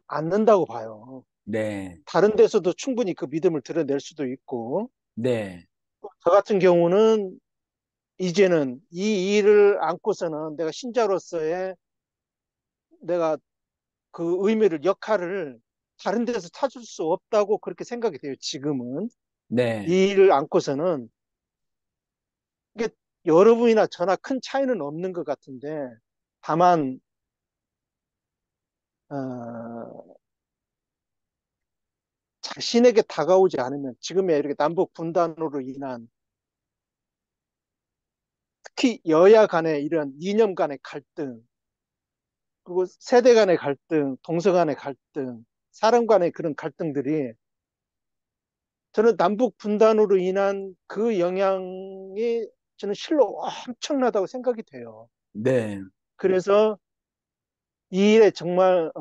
않는다고 봐요. 네, 다른 데서도 충분히 그 믿음을 드러낼 수도 있고 네, 저 같은 경우는 이제는 이 일을 안고서는 내가 신자로서의 내가 그 의미를 역할을 다른 데서 찾을 수 없다고 그렇게 생각이 돼요. 지금은 네, 이 일을 안고서는 이게 여러분이나 저나 큰 차이는 없는 것 같은데 다만 어, 자신에게 다가오지 않으면 지금의 이렇게 남북 분단으로 인한 특히 여야 간의 이런 이념 간의 갈등 그리고 세대 간의 갈등, 동서 간의 갈등, 사람 간의 그런 갈등들이 저는 남북 분단으로 인한 그 영향이 저는 실로 엄청나다고 생각이 돼요. 네, 그래서 이 일에 정말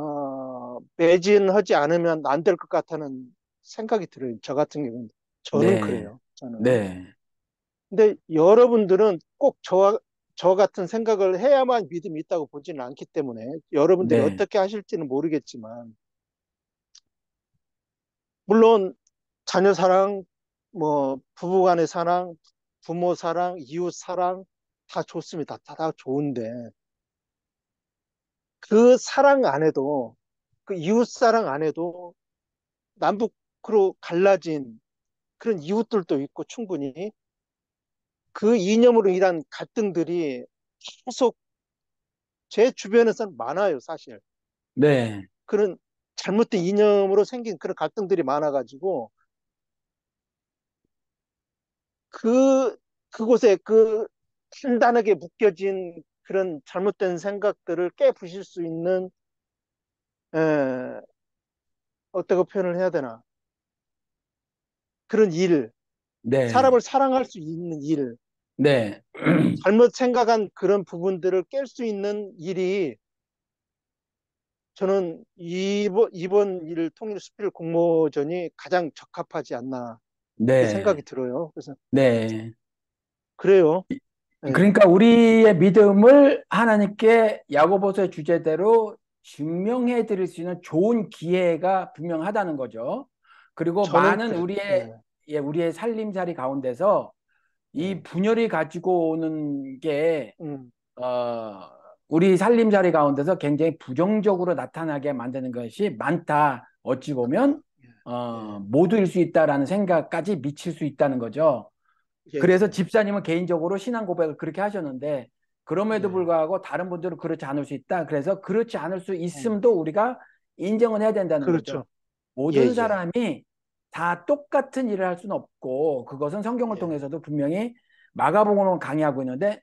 매진하지 않으면 안 될 것 같다는 생각이 들어요. 저 같은 경우는. 저는 네, 그래요. 저는. 네, 근데 여러분들은 꼭 저 같은 생각을 해야만 믿음이 있다고 보지는 않기 때문에 여러분들이 네, 어떻게 하실지는 모르겠지만, 물론 자녀 사랑, 뭐 부부 간의 사랑, 부모 사랑, 이웃 사랑 다 좋습니다. 다 좋은데 그 사랑 안에도, 그 이웃 사랑 안에도 남북으로 갈라진 그런 이웃들도 있고, 충분히 그 이념으로 인한 갈등들이 계속 제 주변에서는 많아요, 사실. 네, 그런 잘못된 이념으로 생긴 그런 갈등들이 많아가지고, 그 그곳에 그 단단하게 묶여진 그런 잘못된 생각들을 깨부실 수 있는, 에, 어떻게 표현을 해야 되나, 그런 일, 네, 사람을 사랑할 수 있는 일, 네, 잘못 생각한 그런 부분들을 깰 수 있는 일이, 저는 이번 일 통일 수필 공모전이 가장 적합하지 않나, 이렇게 네, 생각이 들어요. 그래서 네. 그래요. 예. 그러니까 우리의 믿음을 하나님께 야고보서의 주제대로 증명해 드릴 수 있는 좋은 기회가 분명하다는 거죠. 그리고 저는 많은 그래. 우리의 예. 우리의 살림살이 가운데서 이 예. 분열이 가지고 오는 게 음. 어, 우리 살림살이 가운데서 굉장히 부정적으로 나타나게 만드는 것이 많다. 어찌 보면 예. 예. 모두일 수 있다라는 생각까지 미칠 수 있다는 거죠. 예. 그래서 예. 집사님은 개인적으로 신앙 고백을 그렇게 하셨는데 그럼에도 예. 불구하고 다른 분들은 그렇지 않을 수 있다. 그래서 그렇지 않을 수 음. 있음도 우리가 인정은 해야 된다는 거죠. 그렇죠. 예. 모든 예. 사람이 다 똑같은 일을 할 수는 없고 그것은 성경을 예. 통해서도 분명히 마가복음으로 강의하고 있는데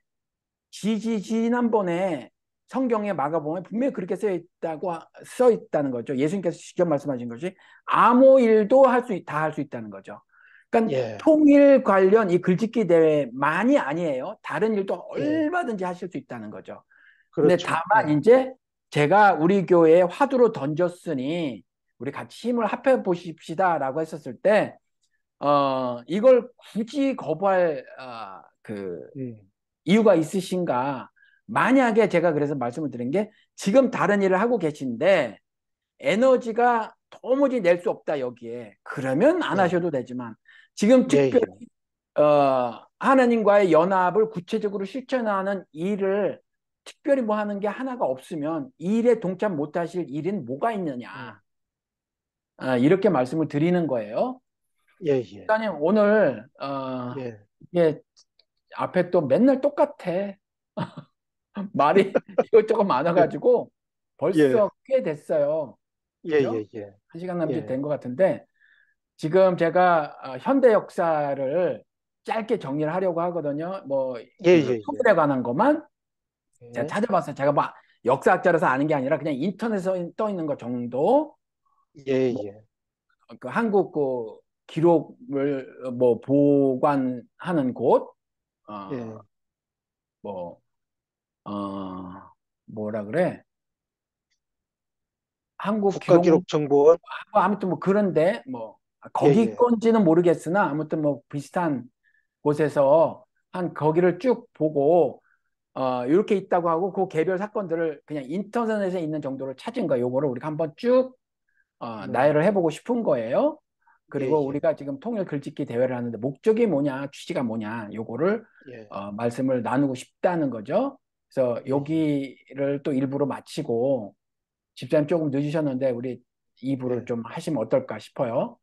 지난번에 성경에 마가복음에 분명히 그렇게 써 있다는 거죠. 예수님께서 직접 말씀하신 것이 아무 일도 다 할 수 있다는 거죠. 그러니까 예. 통일 관련 이 글짓기 대회만이 아니에요. 다른 일도 예. 얼마든지 하실 수 있다는 거죠. 근데 그렇죠. 다만 예. 이제 제가 우리 교회에 화두로 던졌으니 우리 같이 힘을 합해 보십시다라고 했었을 때 이걸 굳이 거부할 음. 이유가 있으신가? 만약에 제가 그래서 말씀을 드린 게 지금 다른 일을 하고 계신데 에너지가 도무지 낼 수 없다 여기에 그러면 안 예. 하셔도 되지만 지금 예. 특별히 예. 하나님과의 연합을 구체적으로 실천하는 일을 특별히 뭐 하는 게 하나가 없으면 이 일에 동참 못하실 일은 뭐가 있느냐 음. 이렇게 말씀을 드리는 거예요. 예. 예. 목사님 오늘 예. 이게 앞에 또 맨날 똑같아. 말이 이것저것 예. 많아가지고 예. 벌써 꽤 됐어요. 예. 그죠? 예. 예. 1시간 남짓 예. 된 것 같은데 지금 제가 현대 역사를 짧게 정리를 하려고 하거든요. 뭐 예. 그 예. 예. 통일에 관한 것만 제가 예. 찾아봤어요. 제가 뭐 역사학자라서 아는 게 아니라 그냥 인터넷에 떠 있는 것 정도. 예. 뭐 예. 그 한국 그 기록을 뭐 보관하는 곳, 어, 예. 뭐, 어, 뭐라 그래? 한국 기록 국가기록정보원. 뭐 아무튼 뭐 그런데 뭐 예. 거기 예. 건지는 모르겠으나 아무튼 뭐 비슷한 곳에서 한 거기를 쭉 보고 이렇게 있다고 하고 그 개별 사건들을 그냥 인터넷에 있는 정도를 찾은 거예요. 요거를 우리가 한번 쭉 음. 나열을 해보고 싶은 거예요. 예. 그리고 예. 우리가 지금 통일 글짓기 대회를 하는데 목적이 뭐냐, 취지가 뭐냐, 요거를 예. 말씀을 나누고 싶다는 거죠. 그래서 예. 예. 여기를 또 일부러 마치고 집사님 조금 늦으셨는데 우리 2부를 예. 좀 하시면 어떨까 싶어요.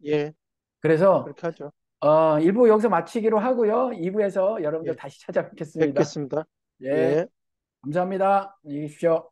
예. 그래서 그렇게 하죠. 1부 여기서 마치기로 하고요. 2부에서 여러분들 예. 다시 찾아뵙겠습니다. 뵙겠습니다. 예, 예. 감사합니다. 안녕히 계십시오.